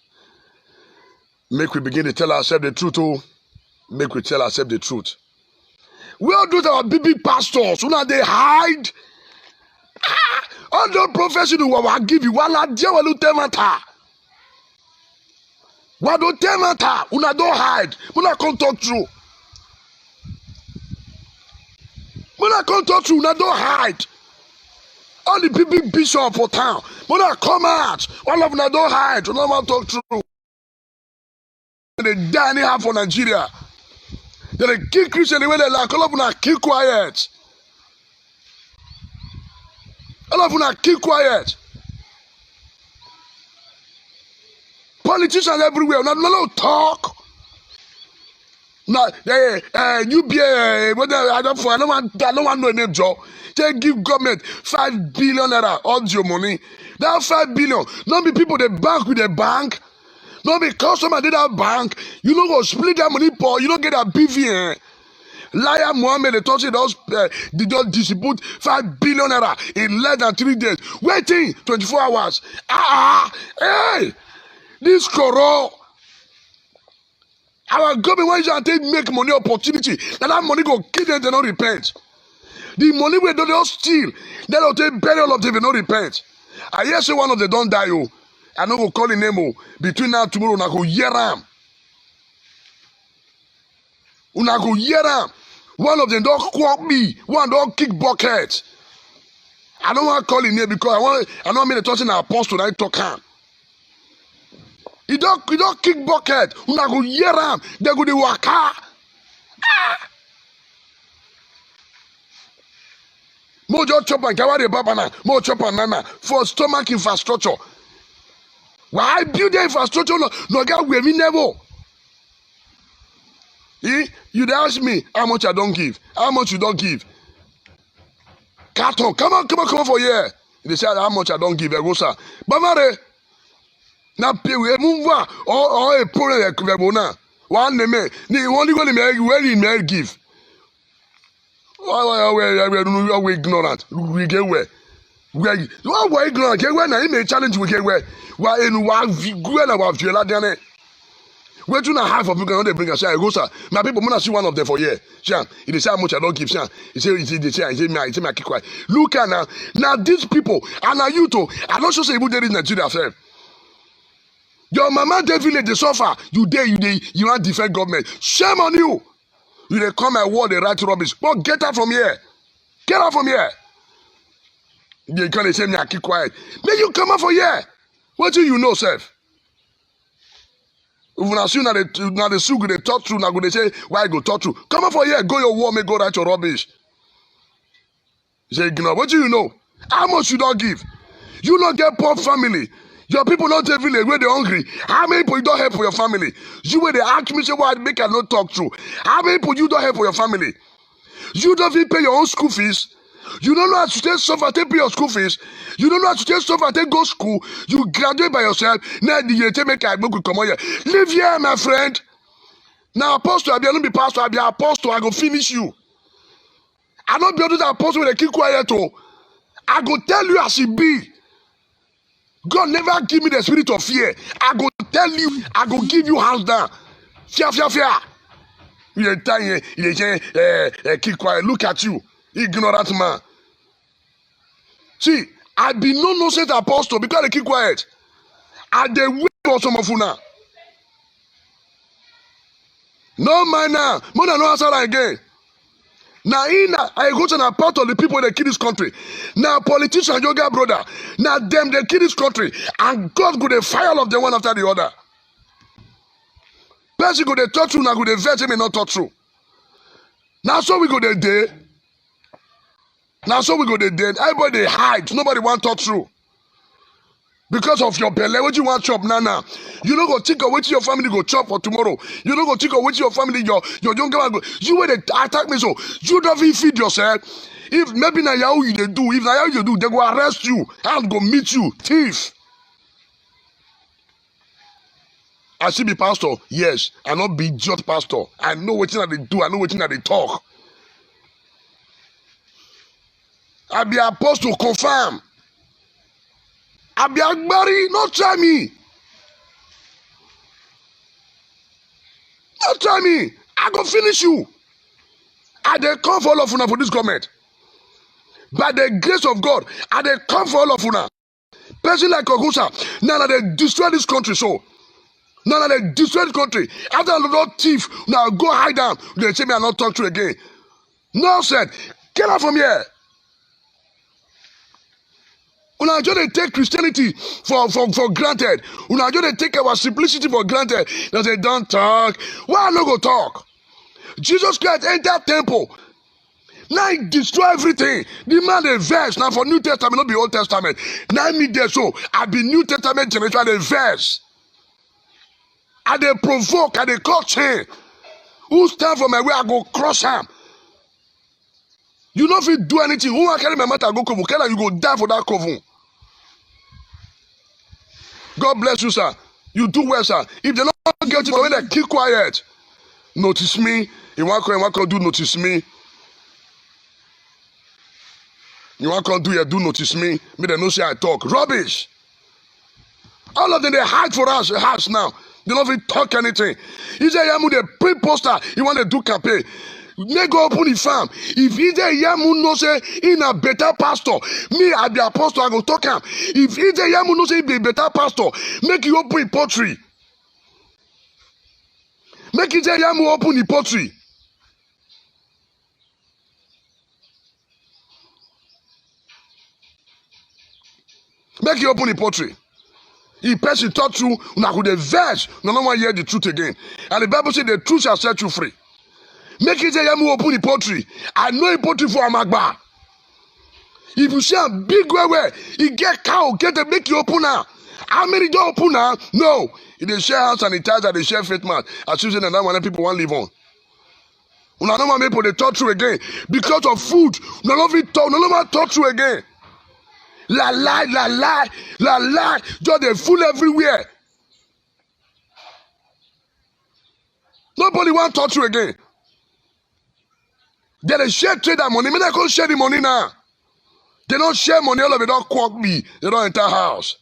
Make we begin to tell ourselves the truth. Oh. Make we tell ourselves the truth. We all do our big pastors. Who now they hide. All the profession who will give you. Wala dia walu temata. What do temata? Una don't hide. Una can't talk true. Una can't talk true. Una don't hide. All the big bishop for town. Una come out. All of una don't hide. Una want talk true. They die anyhow for Nigeria. They kill Christian the way they like. All of them keep quiet. All of them keep quiet. Politicians everywhere. No talk. No, you be I don't want no name job. They give government 5 billion naira all your money. That 5 billion. Not be people they bank with the bank. Not be customer did that bank. You don't go split that money for. You don't get a BVN. Liar Mohammed, they thought they don't distribute 5 billion naira in less than 3 days. Waiting 24 hours. Hey, this Koro. Our government wants to make money opportunity. That money go kill them, they don't repent. The money we don't steal, they don't take burial of them, they don't repent. I hear say one of them don't die. Oh. I know go call the name. Oh. Between now and tomorrow, una go hear am. Una go hear am. One of them don't quote me. One don't kick bucket. I don't want to call him name because I don't mean to touch an apostle. I talk him. He don't kick bucket. Una go hear am. They go the waka. Mojo chop and kawari babana. Mo chop and nana for stomach infrastructure. Why build the infrastructure? No get where me never. You ask me how much I don't give. How much you don't give? Carton, come on for here. They say how much I don't give. I go sir. Bamare. Now pay we move or a poor ekubona. One name. Ni only go to where he give. Why we ignorant? We get where. Why ignorant? Get where now? He may challenge we get where. Why in one viewer about viola dane? Where do not half of people they bring us? I go sir. My people wanna see one of them for here. Sham. He say how much I don't give. Sham. He say me keep quiet. Look at now these people and now you too. I don't say people there in Nigeria sir. Your mama dey village dey suffer. You want defend government. Shame on you. You dey come and word the right rubbish. But get out from here. Get out from here. You can't say me I keep quiet. May you come out for here. What do you know, self? If una see now the suit they talk through, now go they say why go talk through. Come out for here, go your war, may go write your rubbish. You say, ignore. What do you know? How much you don't give? You don't get poor family. Your people not take village where they're hungry. How many people you don't help for your family? You where they ask me say why make I not talk through. How many people you don't help for your family? You don't even pay your own school fees. You don't know how to take suffer, take pay your school fees. You don't know how to take suffer, take go school. You graduate by yourself. Now you take make I come on here. Live here, my friend. Now apostle, I don't be pastor, I be apostle. I go finish you. I don't be able to apostle with a keep quiet. Oh, I go tell you as it be. God never give me the spirit of fear. I go tell you. I go give you hands down. Fear. You tell keep quiet. Look at you. Ignorant man. See, I be no nonsense apostle because they keep quiet. I dey wait for some of you now. No man now. More than no answer again. Now I go to an part of the people that kill this country. Now politicians, yoga brother. Now them they kill this country. And God go dey fire all of them one after the other. Person go dey talk true, now go dey vex him and not talk true. Now so we go dey day. Now so we go they dead. Everybody they hide. Nobody want to talk through. Because of your belly, what you want chop nana. You don't go think of what your family go chop for tomorrow. You don't go think of what your family, your younger man go. You where they attack me so. You don't even feed yourself. If maybe na yahu you they do, if na yahu you do, they go arrest you and go meet you. Thief. I see be pastor. Yes, I not be just pastor. I know what they do. I know what they talk. I be apostle confirm. I be Agbari, not try me. Not try me. I go finish you. I dey come for all of una for this government. By the grace of God, I dey come for all of una. Person like Ogusa, now they destroy this country so. Now they destroy the country. After a lot of thief, now go hide down. They say me I not talk to you again. Nonsense. Get out from here. Una just they take Christianity for granted. Una just they take our simplicity for granted. They say don't talk. Why I no go talk? Jesus Christ enter temple. Now he destroy everything. The man they verse. Now for New Testament, not be Old Testament. Now me there so I be New Testament generation they verse. I they provoke, I they call chain. Who stand for my way, I go cross him. You know if you do anything, who can carry my matter go cover? You go die for that cover. God bless you, sir. You do well, sir. If they don't get you, when they keep quiet, notice me. You want to do notice me. You want to do notice me. Me they no say I talk rubbish. All of them they hide for us now. They don't even talk anything. He say Yamu they print poster. He want to do campaign. They go open the farm. If he say Yamu no say in a better pastor, me I be apostle I go talk him. If he say Yamu no say he be a better pastor, make you open the pottery. Make it say Yamu open the pottery. Make you open the pottery. If person talk you, now could the verse, no one hear the truth again. And the Bible said the truth shall set you free. Make it say Yamu open the pottery. I know a pottery for Amagba. If you see a big way, you get cow, get a make you open now. How many don't open now? No. If they share house sanitizer, they share faith mask. As you say that one people want live on. Una no more people they talk you again. Because of food, none of it talk, no more talk you again. La lie, la lie, la lie. Just they fool everywhere. Nobody want to touch you again. They share trade that money. Me they can't share the money now. They don't share money. All of it don't quack me. They don't enter house.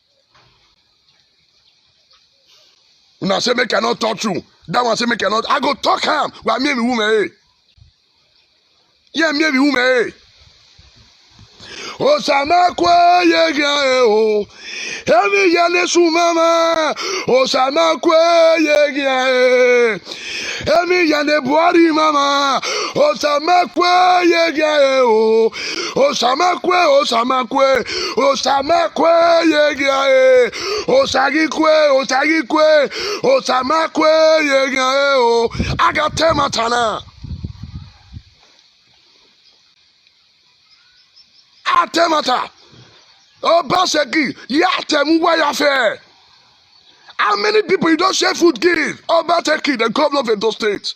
Una say me cannot touch you. That one say me cannot. I go talk him. Why me woman? Yeah, me woman. Osama kwa yega o Emi yale su mama Osama kwa yega Emi yale Buhari mama Osama kwa yega o Osama kwa yega Osagi kwe Osama kwa yega o Agatema tana Atemata. Oh, Baseki. Yatem Wayafe. How many people you don't share food give? Oh, Baseki, the governor of Edo State.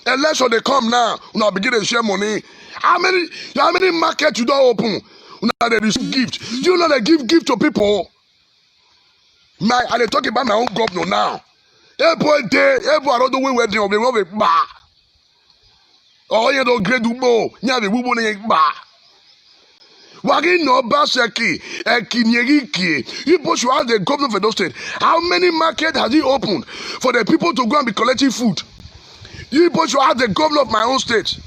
Election they come now. Now begin to share money. How many markets you don't open? Now they receive gift. You know they give gift to people. And they talk about my own governor now. Every I don't know where they are. Oh, you don't grade Ubo. You have a Ubo. Wagi no Baseki, Ekinyeriki. You push you ask the governor of Edo State. How many markets has he opened for the people to go and be collecting food? You push you ask the governor of my own state.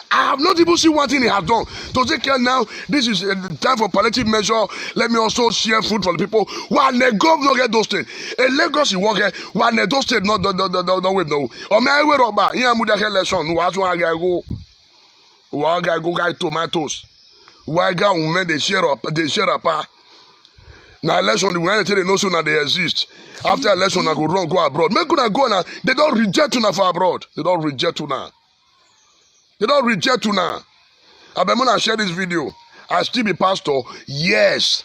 I have not even seen one thing he has done. To take care now, this is the time for palliative measure. Let me also share food for the people. One the governor get those states. A Lagos you walk here, one those states not wait no. Or may I wear over here with the election. Who has one guy go? One guy go guy tomatoes. Why guy women they share up? Now election the when they know so now they exist. After election I go run go abroad. Make una go now. They don't reject una for abroad. They don't reject una. They don't reject una. I be gonna share this video. I still be pastor. Yes.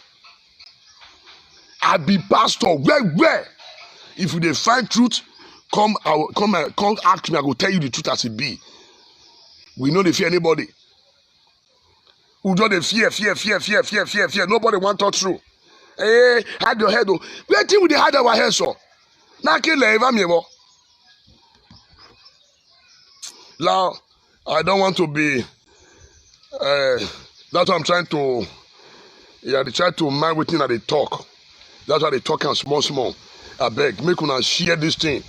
I be pastor. Where? If you dey find truth, come ask me. I go tell you the truth as it be. We know they fear anybody. We don't dey fear. Nobody want talk true. Hey, hide your head. Oh, where think we dey hide our head so? Na kill ever me bo. Now, I don't want to be. That's why I'm trying to. Yeah, they try to mind within that they talk. That's why they talk and small. I beg, make una share this thing.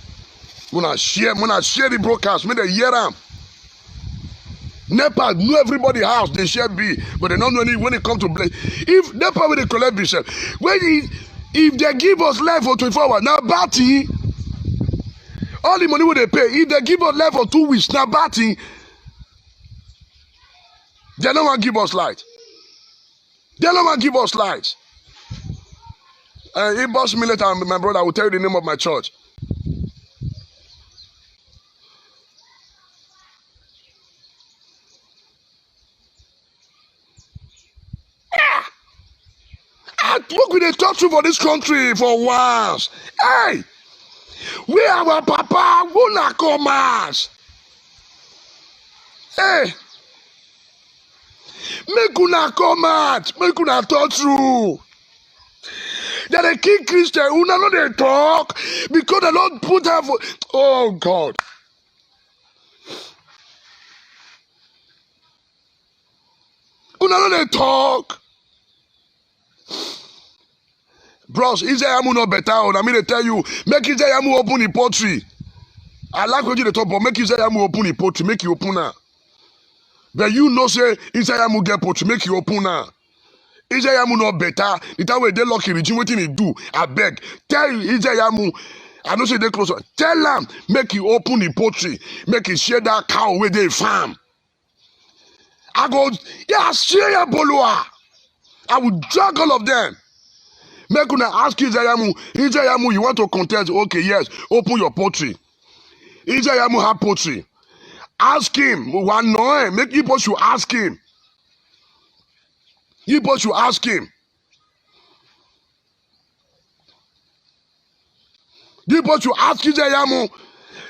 Muna share the broadcast. Make they hear them. NEPA know everybody house they share be, but they don't know when it come to play. If NEPA will they collect themselves, if they give us life for 24 hours, now batty, all the money will they pay. If they give us life for 2 weeks, now batty, they don't want to give us light. They don't want to give us light. He boss me later, my brother, I will tell you the name of my church. I look with a talk to for this country for once. Hey, we are our papa, we not come out. Hey, make una come out, make una talk true. That they kill Christian, una know they talk because they don't put her for. Oh God. Una know they talk. Bros, Isayamu no better. I mean, they tell you, make Isayamu open the poultry. I like what you talk about, make Isayamu open the poultry, make you open now. But you know, say, Isayamu get poultry, make you open now. Isayamu no better. The time where they lucky regime, what he do? I beg. Tell Isayamu, I don't say they close. Tell them, make you open the poultry, make you share that cow where they farm. I go, yeah, share your bolua. I will drag all of them. Make una ask Isayamu, you want to contest? Okay, yes, open your poultry. Isayamu have poultry. Ask him. One no, make people should ask him. People should ask him. People should ask Isayamu.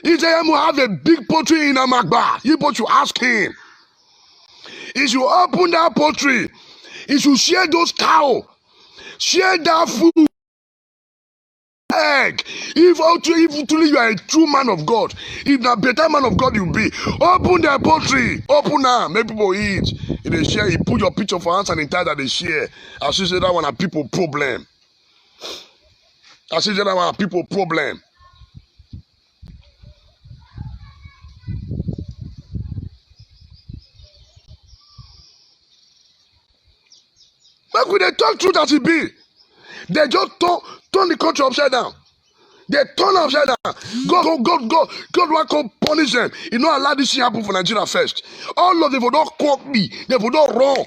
Isayamu have a big poultry in Amagba. People should ask him. He should open that poultry. He should share those cows. Share that food. Egg. If truly you are a true man of God, if a better man of God you be, open the poultry. Open now. Make people eat. If they share, you put your picture for hands and entire that they share. I see that one are people problem. I see that one are people problem. Make we they talk truth as it be. They just turn the country upside down. They turn upside down. God want to punish them. You know, allow this thing happen for Nigeria first. All of them will not quote me. They will not run.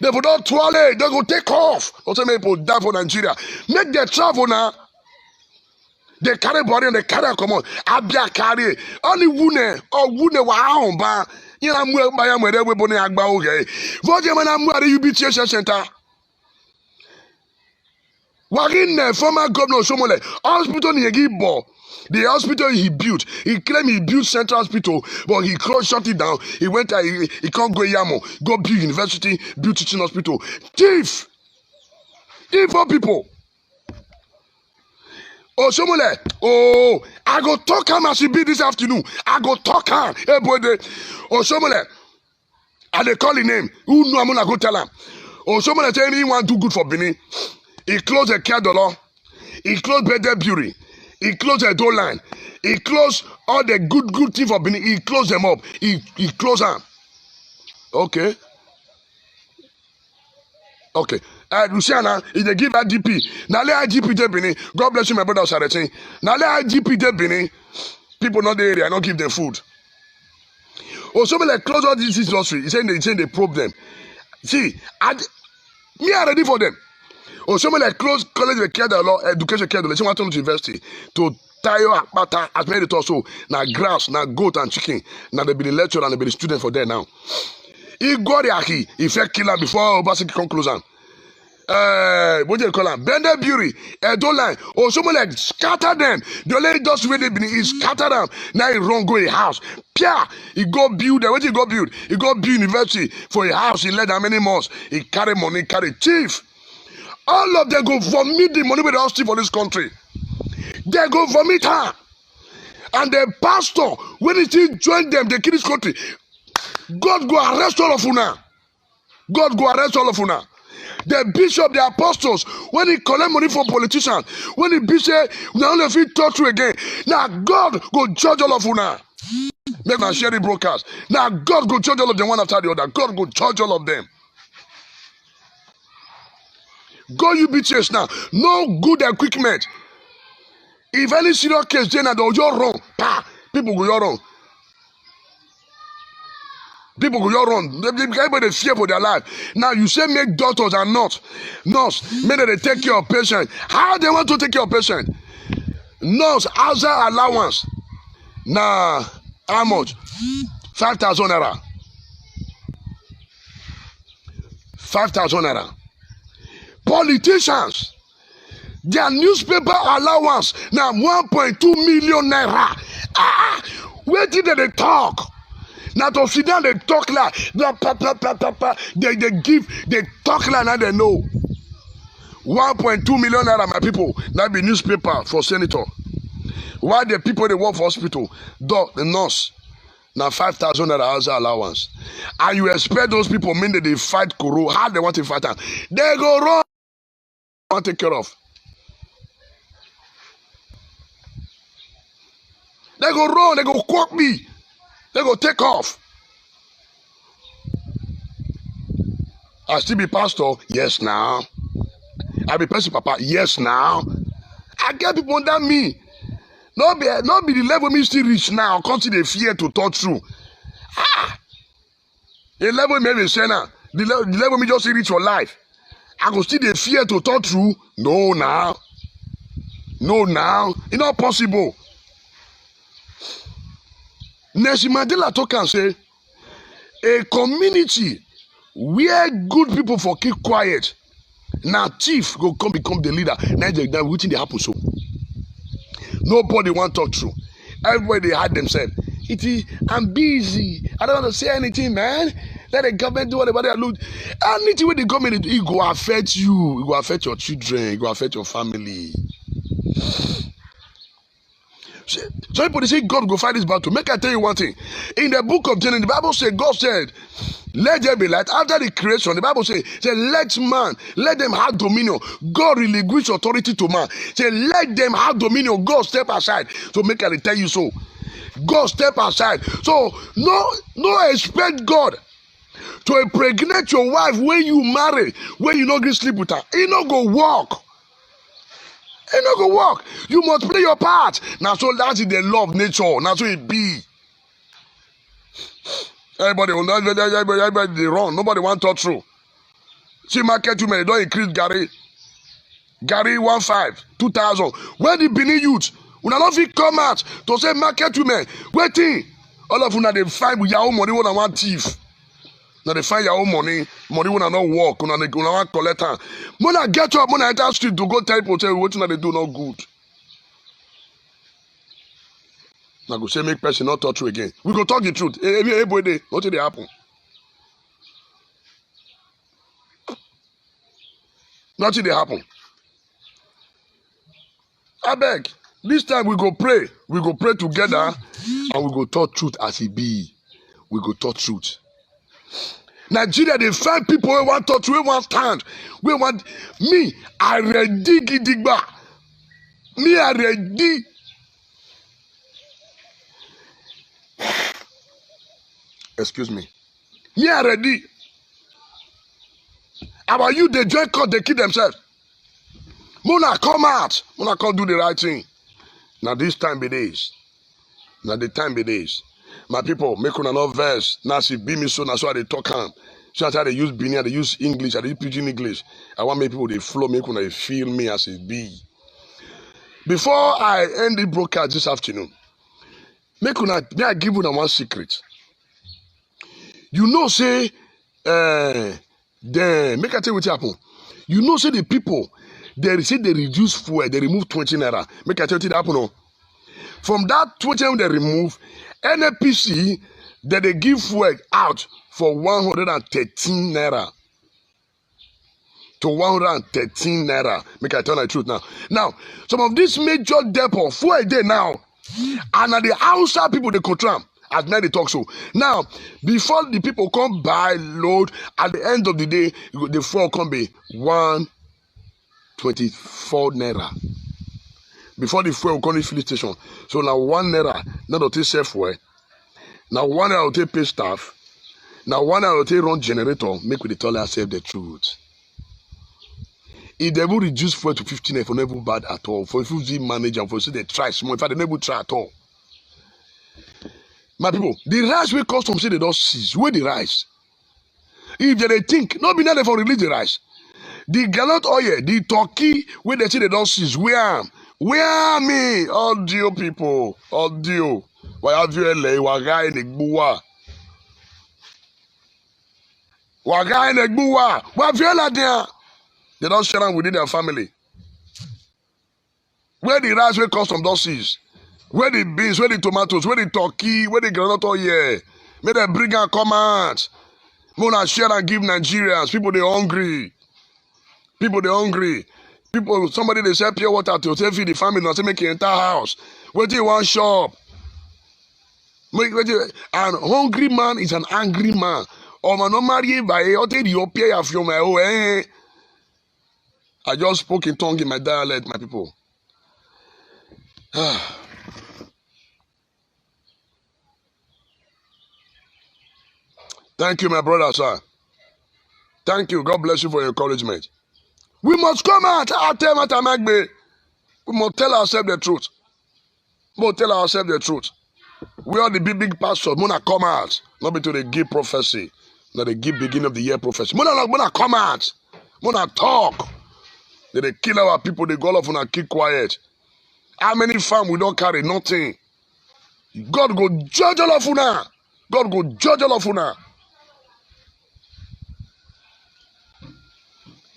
They will not twirl. They will take off. Also, people die for Nigeria. Make them travel now. They carry body and they carry come on. Abia carry. Only wune or wune wa ba. You know, I'm by am we bone agba okay. Vote man am we UBT center. Warin former governor Somole hospital in Yibo. The hospital he built, he claimed he built Central Hospital, but he shut it down. He went he can't go Yamo, go build university, build teaching hospital. Thief for people. Oh, Somole, oh, I go talk him as he be this afternoon. I go talk him. Hey, boy, oh, Somole, I they call his name. Who know I'm gonna go tell him? Oh, Somole tell me he want to do good for Benin. He closed the care dollar. He closed Bede Bury. He closed the door line. He closed all the good things for Benin. He closed them up. He closed them. Okay. Okay. Luciana, if they give IGP, now let IGP de Benin. God bless you, my brother Saretin. Now let IGP de Benin. People not the area, not give them food. Oh, somebody like close all this industry. He saying they probe them. See, me are ready for them. Or someone like close college of care law, education care, they want to university to tie your matter as many also now grass, now goat and chicken. Now they be the lecturer and they be the student for there now. He got there, he felt killer before Obaseki come close am. What do you call them? Bender Beauty, Edoline, or someone like scatter them. The only just where they been, he scatter them. Now he run go a house. Pia, he go build. What he go build? He go build university for a house. He let them many months. He carry money, carry chief. All of them go vomit the money with the house for this country. They go vomit her. And the pastor, when he join them, they kill this country. God go arrest all of una. God go arrest all of una. The bishop, the apostles, when he collect money from politicians, when he be say, now only if he talk to again, now God go judge all of una. Make my share the broadcast. Now God go judge all of them one after the other. God go judge all of them. Go UBTS now. No good equipment. If any serious case, then they'll just run. People go run. People go run. Everybody fear for their life. Now you say make doctors and nurse, make them take care of patient. How they want to take care of patient? Nurse outside allowance. Now how much? 5,000 naira. 5,000 naira. Politicians, their newspaper allowance now 1.2 million naira. Where did they talk? Now to sit down, they talk like they talk like now they know. 1.2 million naira, my people. That be newspaper for senator. Why the people they work for hospital? The nurse. Now 5,000 naira as allowance. And you expect those people mean that they fight Koro. How they want to fight them? They go wrong. Want to take care of. They go run, they go quack me. They go take off. I still be pastor? Yes, now. I be person papa? Yes, now. I get people under me. Not be the level me still reach now. Come to the fear to talk through. The level me be say now. The level me just reach for life. I go still the fear to talk through. No, now. No, now. It's not possible. Nelson Mandela talk and say, a community where good people for keep quiet, now thief go come become the leader. Now they waiting they happen so. Nobody want to talk true. Everybody they hide themselves. I'm busy. I don't want to say anything, man. Let the government do whatever they look. Anything with the government, it go affect you. It go affect your children. It go affect your family. So people they say God go fight this battle. Make I tell you one thing. In the book of Genesis, the Bible says God said, let there be light. After the creation, the Bible says, let them have dominion. God relinquished authority to man. Say, let them have dominion. God step aside. So make I tell you so. God step aside. So no expect God to impregnate your wife when you marry, when you not go sleep with her. It not go walk. It not go work. You must play your part. Now so that is the law of nature. Now so it be. Everybody they run. Nobody want to talk through. See market women, they don't increase Gary 1.5, 2,000. When the Benin youth, when I don't come out to say market women, waiting. All of you they find with your own money when I want thief. Now they find your own money when I not work, when I want collect her. When I get up, when I enter street to go tell people, what they do not good. Now go say make person not talk true again. We go talk the truth. Everybody, what did they happen? Nothing they happen. I beg. This time we go pray. We go pray together and we go talk truth as it be. We go talk truth. Nigeria, they find people who want to, we want stand. We want me. I ready gidigba. Me I ready. Excuse me. Me I ready. About you, they join court, they kill themselves. Mona come out. Mona come do the right thing. Now this time be days. Now the time be days. My people, make una no verse. Now see be me so now so they talk am. So I they use Benin, they use English, I they use pidgin English. I want make people they flow, make una feel me as it be. Before I end the broadcast this afternoon, may I give una one secret. You know, say then make I tell you what happen. You know, say the people, they say they reduce fuel, they remove 20 naira. Make I tell you what happen. No? From that 20 they remove, NPC, that they give fuel out for 113 naira. To 113 naira. Make I tell you the truth now. Now, some of these major depot, fuel there now, and at the outside people, they control them. As many talk so. Now, before the people come buy, load, at the end of the day, the fuel can be 124 naira. Before the fuel come to the filling station. So now 1 naira, now they'll take self fuel. Now 1 naira will take pay staff. Now 1 naira will take run generator. Make with the tell ourselves the truth. If they will reduce fuel to 15 naira, for never bad at all. For if you manage and for say they try small, in fact they never try at all. My people, the rice will cost from say they don't seize. Where the rice? If they think, not be now for release the rice. The gallon oil, the turkey, where they say they don't seize. Where me? Audio people. Audio. Why have you LA? Waga in the Gbuwa. Waga in the Gbuwa. Why have you there? They don't share them within their family. Where the rice will cost from don't seize. Where the beans, where the tomatoes, where the turkey, where the granite oil, may they bring and come out. Mona share and give Nigerians. People they hungry. People they hungry. People, somebody they sell pure water to say feed the family, not say make an entire house. Where do you want shop? And hungry man is an angry man. Or man no marry by I just spoke in tongue in my dialect, my people. Thank you, my brother, sir. Thank you. God bless you for your encouragement. We must come out. We must tell ourselves the truth. We must tell ourselves the truth. We are the big pastors. We must come out. Not be to the give prophecy. Not the give beginning of the year prophecy. We must come out. We must talk. They kill our people. They go off and keep quiet. How many farm we don't carry? Nothing. God go judge all of you now. God go judge all of you now.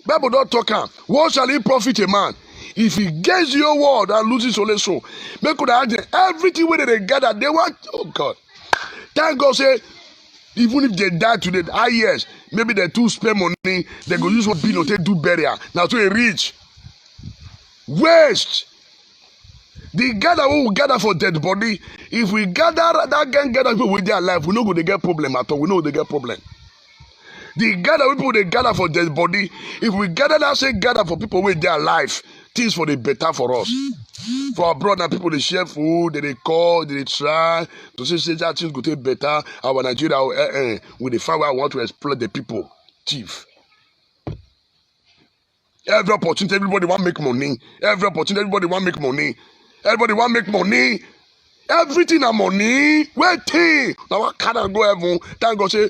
Bible don't talk. What shall it profit a man if he gets your word and loses only soul? Make could ask everything where they gather, they want. Oh God. Thank God say, even if they die today, yes, maybe they too spend money, they go use what billion to do burial. Now to a rich. Waste. The gather we will gather for dead body. If we gather that gang gather people with their life, we know they get problem at all. We know they get problem. The gather people they gather for dead body. If we gather that same gather for people with their life, things for the better for us. For our brother people they share food, they call, they try to say that things go take better. Our Nigeria with the fact I want to exploit the people. Chief. Every opportunity, everybody want make money. Every opportunity, everybody want make money. Everybody want make money. Everything are money. Waiting. Now what can I go heaven? Thank God say,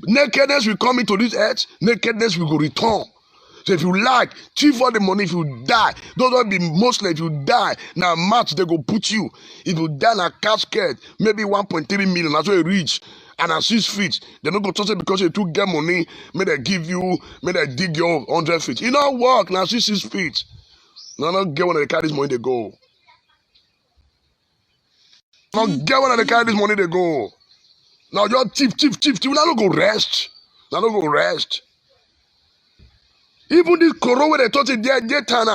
nakedness will come into this earth. Nakedness will go return. So if you like, chief all the money if you die. Don't want to be Muslim if you die. Now match they go put you. If you die in a casket, maybe 1.3 million. That's where you reach. And at 6 feet, they don't go touch it because you took get money. May they give you, may they dig your 100 feet. You don't work now 6 feet. Now not get one of the carry this money they go. Now get one of the carry this money they go. Now your chief. Now don't go rest. Now don't go rest. Even this corona where they touch it, they turn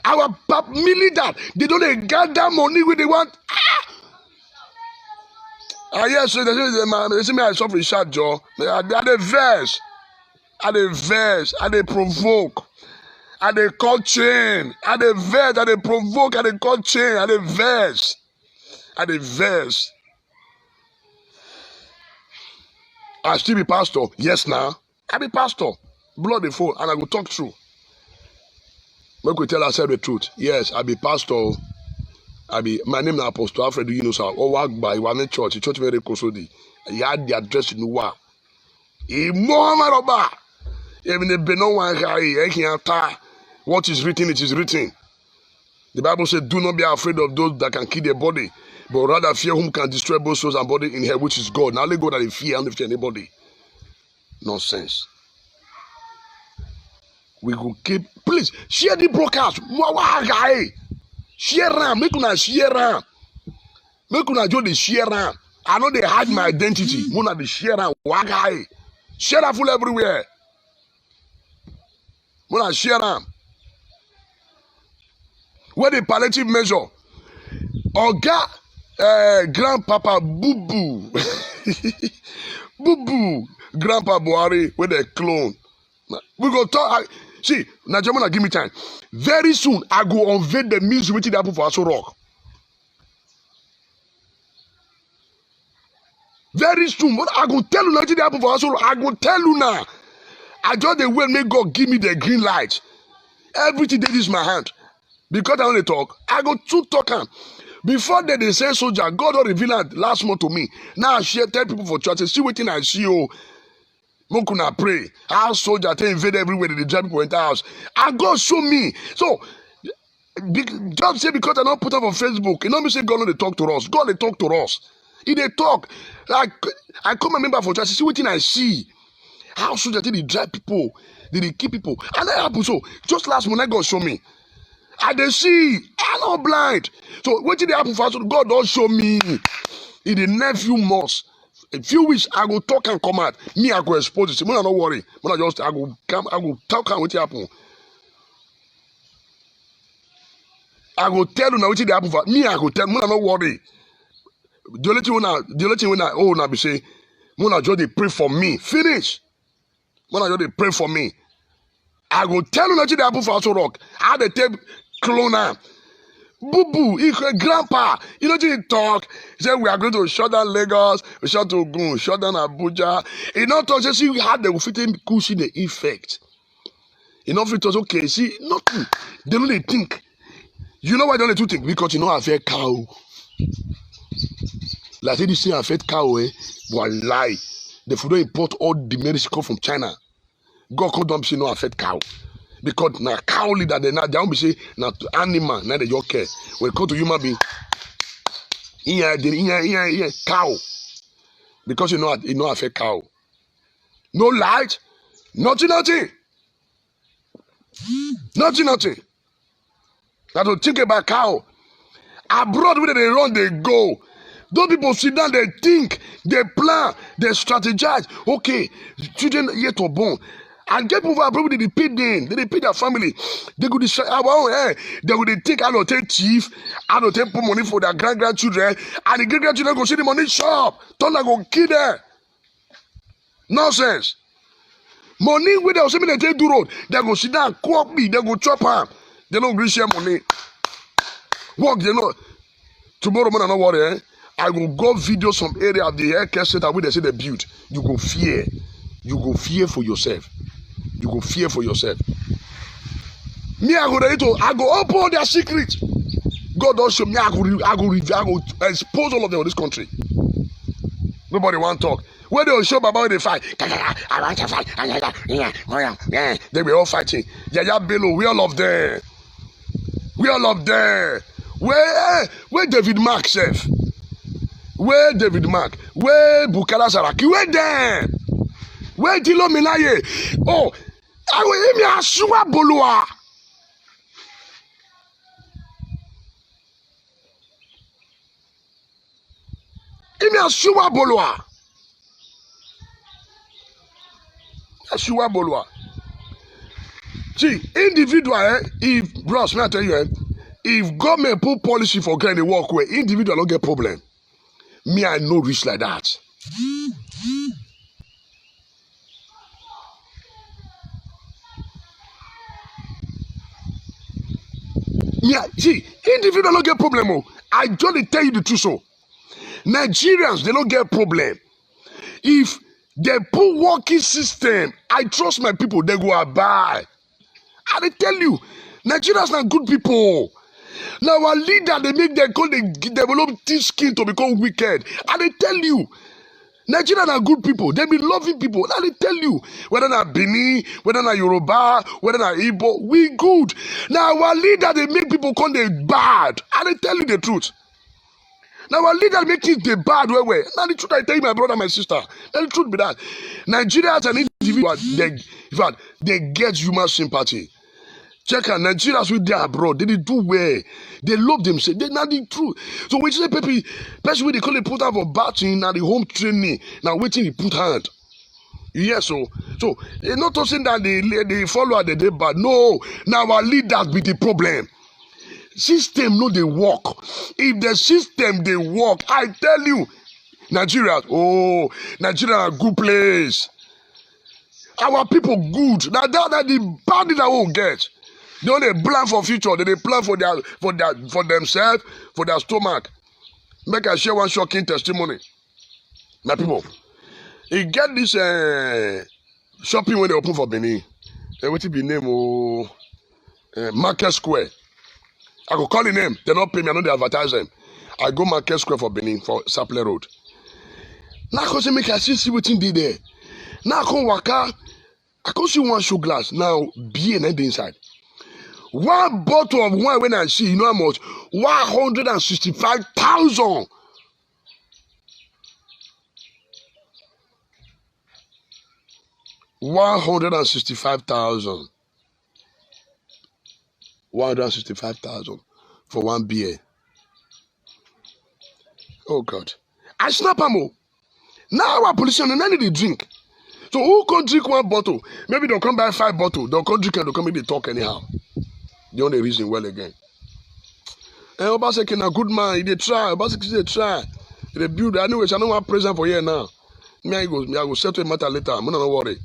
our military, they don't gather money when they want. Yes, so they say me I suffer a shot jaw. I dey verse. I dey provoke. I dey call chain. I dey verse. I dey provoke. I dey call chain. I dey verse. I still be pastor. Yes, now. I be pastor. Blood the phone, and I go talk true. Make we tell ourselves the truth. Yes, I be pastor. My name is Apostle Alfred Yunusa. I work by one church. The church very close to the. He had the address in Nuwa. Muhammad Oba. Even the Benon one what is written, it is written. The Bible said, do not be afraid of those that can kill their body, but rather fear whom can destroy both souls and body in hell, which is God. Now let go that they fear and fear anybody. Nonsense. We go keep. Please share the broadcast. Share am. Make una share am. Make una just dey share am. I know they hide my identity. Muna dey share am. Wagai. Share am full everywhere. Muna share am. Where the palliative measure? Oga, grandpapa Boo Boo, Boo Boo, Grandpa Buhari, where they clone. We go talk. See, now German, give me time. Very soon, I go unveil the news which they happen for Aso Rock. Very soon, but I go tell you nothing happen for Aso Rock. I go tell you now. I just the way make God give me the green light. Everything that is my hand. Because I only talk, I go to talk am. Before they say soldier, God don't reveal that last month to me. Now I share 10 people for church. See what I see. Oh, Mokuna pray. How soldier they invade everywhere. They drive people into house. And God show me. So just say because I don't put up on Facebook. You know me say God don't talk to us. God they talk to us. He they talk. Like I come a member for church. See what I see. How soldier they drive people. They keep people. And that happen. So just last month God show me. I dey see, I'm not blind. So what did happen for us? God don't show me in the next few months. A few weeks, I go talk and come out. Me, I go expose it. When I don't worry. When I go come, I go talk and what happen. I go tell you now what did happen for me. I go tell. When I don't worry. The only thing when I be say, when I just they pray for me. Finish. When I just they pray for me. I go tell you nothing that happen for Aso Rock. How they take clone Boo Boo, grandpa. You know he talk. He said we are going to shut down Lagos, we shut to Ogun, shut down Abuja. He not talk. See how they will fit in see the effect. He not fit us okay. See nothing. They don't think. You know why don't they think? Because you know I fed cow. Like this thing I fed cow. But lie. The food don't import all the medicine come from China. God come down say no affect cow. Because na cow leader they don't be say na animal na they just care. When it come to human being, cow. Because you know affect cow. No light, nothing. Nothing. That to think about cow. Abroad where they run, they go. Those people sit down, they think, they plan, they strategize. Okay, children yet or born. And get people abroad, they pay them, they pay their family. They could decide our own they would think I don't take chief, I don't take money for their grandchildren, and the grandchildren go see the money shop. Don't like go kill them. Nonsense. Money where they say they take the road, they go sit down, cook me, they go chop them. They don't agree share money. Work, they know. Tomorrow man, I don't worry, I will go video some area of the healthcare center where they say they build. You go fear. You go fear for yourself. You go fear for yourself. Me, I go open all their secrets. God don't show me. I go expose all of them in this country. Nobody want to talk. Where they will show about they fight. I want to fight. They were all fighting. Yaya Bello, we all of them. We all of them. Where David Mark, chef? Where David Mark? Where Bukola Saraki? Where them? Where Dilo Minaye? Oh, I will hear me Asua Bolua. Imi Asua Bolua. Asua Bolua. See, individual, if bros, may I tell you, if government put policy for getting the work where individual don't get problem. Me, I no reach like that. Yeah, see, individual don't get problem. Oh. I just tell you the truth. So, Nigerians, they don't get problem. If they put working system, I trust my people, they go abide. I tell you, Nigerians are good people. Now our leader, they make them call, they develop this skin to become wicked. And they tell you, Nigerians are good people. They be loving people. And they tell you, whether not Bini, whether not Yoruba, whether not Igbo, we good. Now our leader, they make people call them bad. And they tell you the truth. Now our leader make it the bad way. Now the truth I tell you, my brother, my sister. Now the truth be that Nigerians and individual, in fact, they get human sympathy. Check out Nigerians with their abroad. They do well. They love themselves. They're not the truth. So when you say people, especially when they call it put out for batting now the home training, now waiting to put hand. Yes, so it's not saying that they follow the day, but no, now our leaders be the problem. System no they work. If the system they work, I tell you, Nigeria, Nigeria a good place. Our people good. Now that the bad thing that won't get. They only plan for future. They plan for themselves, for their stomach. Make I share one shocking testimony. My people, you get this shopping when they open for Benin. What it be name? Market Square. I go call the name. They not pay me. I know they advertise them. I go Market Square for Benin for Saple Road. Now I make I see what they there. Now I come waka. I can see one show glass. Now beer and the inside. One bottle of wine when I see, you know how much? 165,000. $165,000 for one beer. Oh God. I snap them. Now our politicians don't need to drink. So who can drink one bottle? Maybe they'll come buy 5 bottles. They'll come drink and they'll come in, they talk anyhow. The only reason well again. And Obaseki na good man, they try. Obaseki they try. They build. Anyways, I know what present for here now. Me I go settle a matter later. I'm not worry.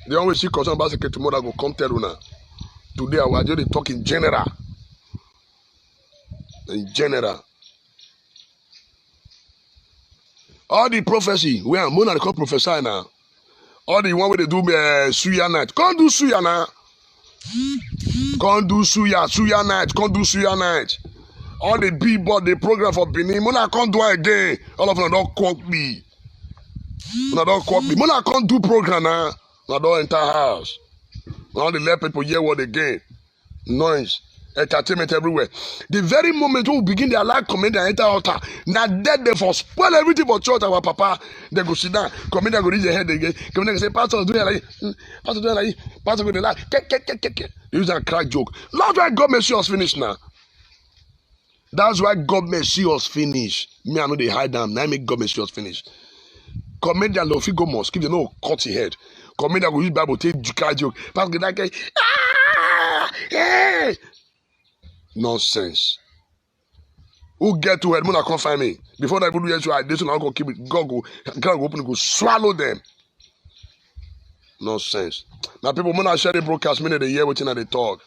They always see concern Obaseki tomorrow. I go come tell you now. Today I will just talk in general. In general. All the prophecy, where I'm gonna call prophesy now. All the one where they do suya night. Can't do suya now. Can't do suya night. Can't do suya night. All the billboard, the program for Benin, Mona can't do it again. All of them don't quote me. Mona don't quote me. Mona can't do program now. Mona don't enter house. Now they let people hear what again. Noise. Entertainment everywhere. The very moment we begin their life comedy and enter altar, now dead they for spoil everything but church. Our papa, they go sit down, comedy go reach their head again. Comedy say, Pastor do it like, Pastor do it like, Pastor go like, They use that crack joke. That's why God may see us finish now. That's why God may see us finish. Me, I know they hide them. Now make God may see us finish. Comedian no fit go mosque. If they no cut his head. Comedian go use Bible take crack joke. Pastor go like, hey. Nonsense. Who get to Edmund and can't find me? Before that, people do this one, I'm going to keep it. God go open and go swallow them. Nonsense. Now, people, when I share the broadcast, minute they hear what's in the talk.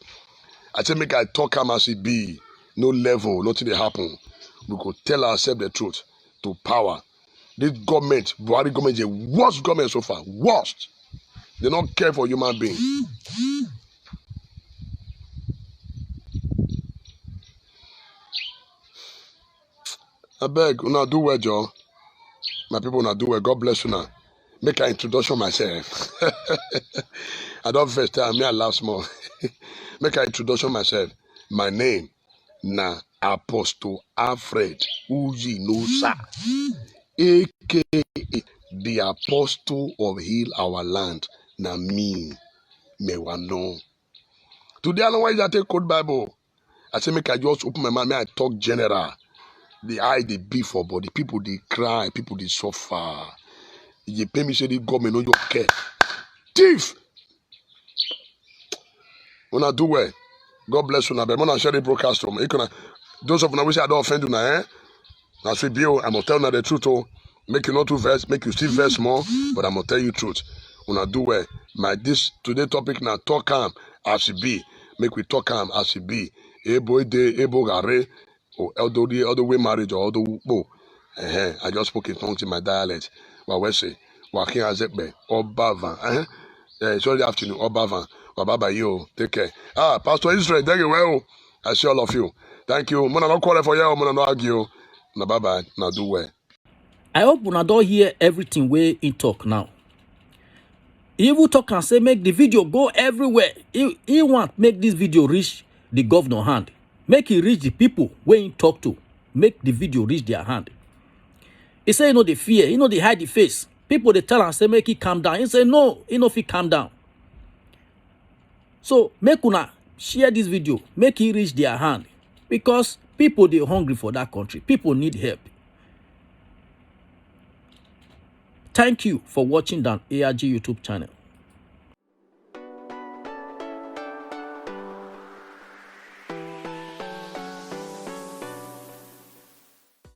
I say, make I talk as it be. No level, nothing they happen. We could tell ourselves the truth to power. This government, Buhari government, is the worst government so far. Worst. They don't care for human beings. I beg, una do well, Joe. My people, una do well. God bless you now. Make an introduction myself. I don't first time, me I laugh small. Make an introduction myself. My name, na Apostle Alfred Ujinosa, a.k.a. the Apostle of Heal Our Land. Na me wano. Today, I know why I take code Bible. I say, make I just open my mouth, may I talk general. The eye they beat for body, people they cry, people they suffer. You pay me say the government no your care. Thief! When I do well, God bless you now. But when I share the broadcast from those of you who say I don't offend you now, Now sweet Bill, I'm gonna tell you the truth, make you not too verse, make you still verse more, but I'm gonna tell you the truth. When I do well, my this today topic now talk calm as it be. Make we talk calm as it be. Ebo gare. Or other way marriage or other I just spoke in tongues in my dialect. But we say, Wakin Azekbe, Obavan. Sorry afternoon, Obavan. Baba you, take care. Pastor Israel, thank you well. I see all of you. Thank you. Mona no call for you, Mona no argue. Na bye bye. Now do well. I hope una don't hear everything way in talk now. He will talk and say make the video go everywhere. He want make this video reach the governor hand. Make it reach the people where he talk to. Make the video reach their hand. He say, you know, they fear. You know, they hide the face. People they tell am say make he calm down. He say no, he no fit calm down. So make una share this video, make it reach their hand, because people they hungry for that country. People need help. Thank you for watching the ARG YouTube channel.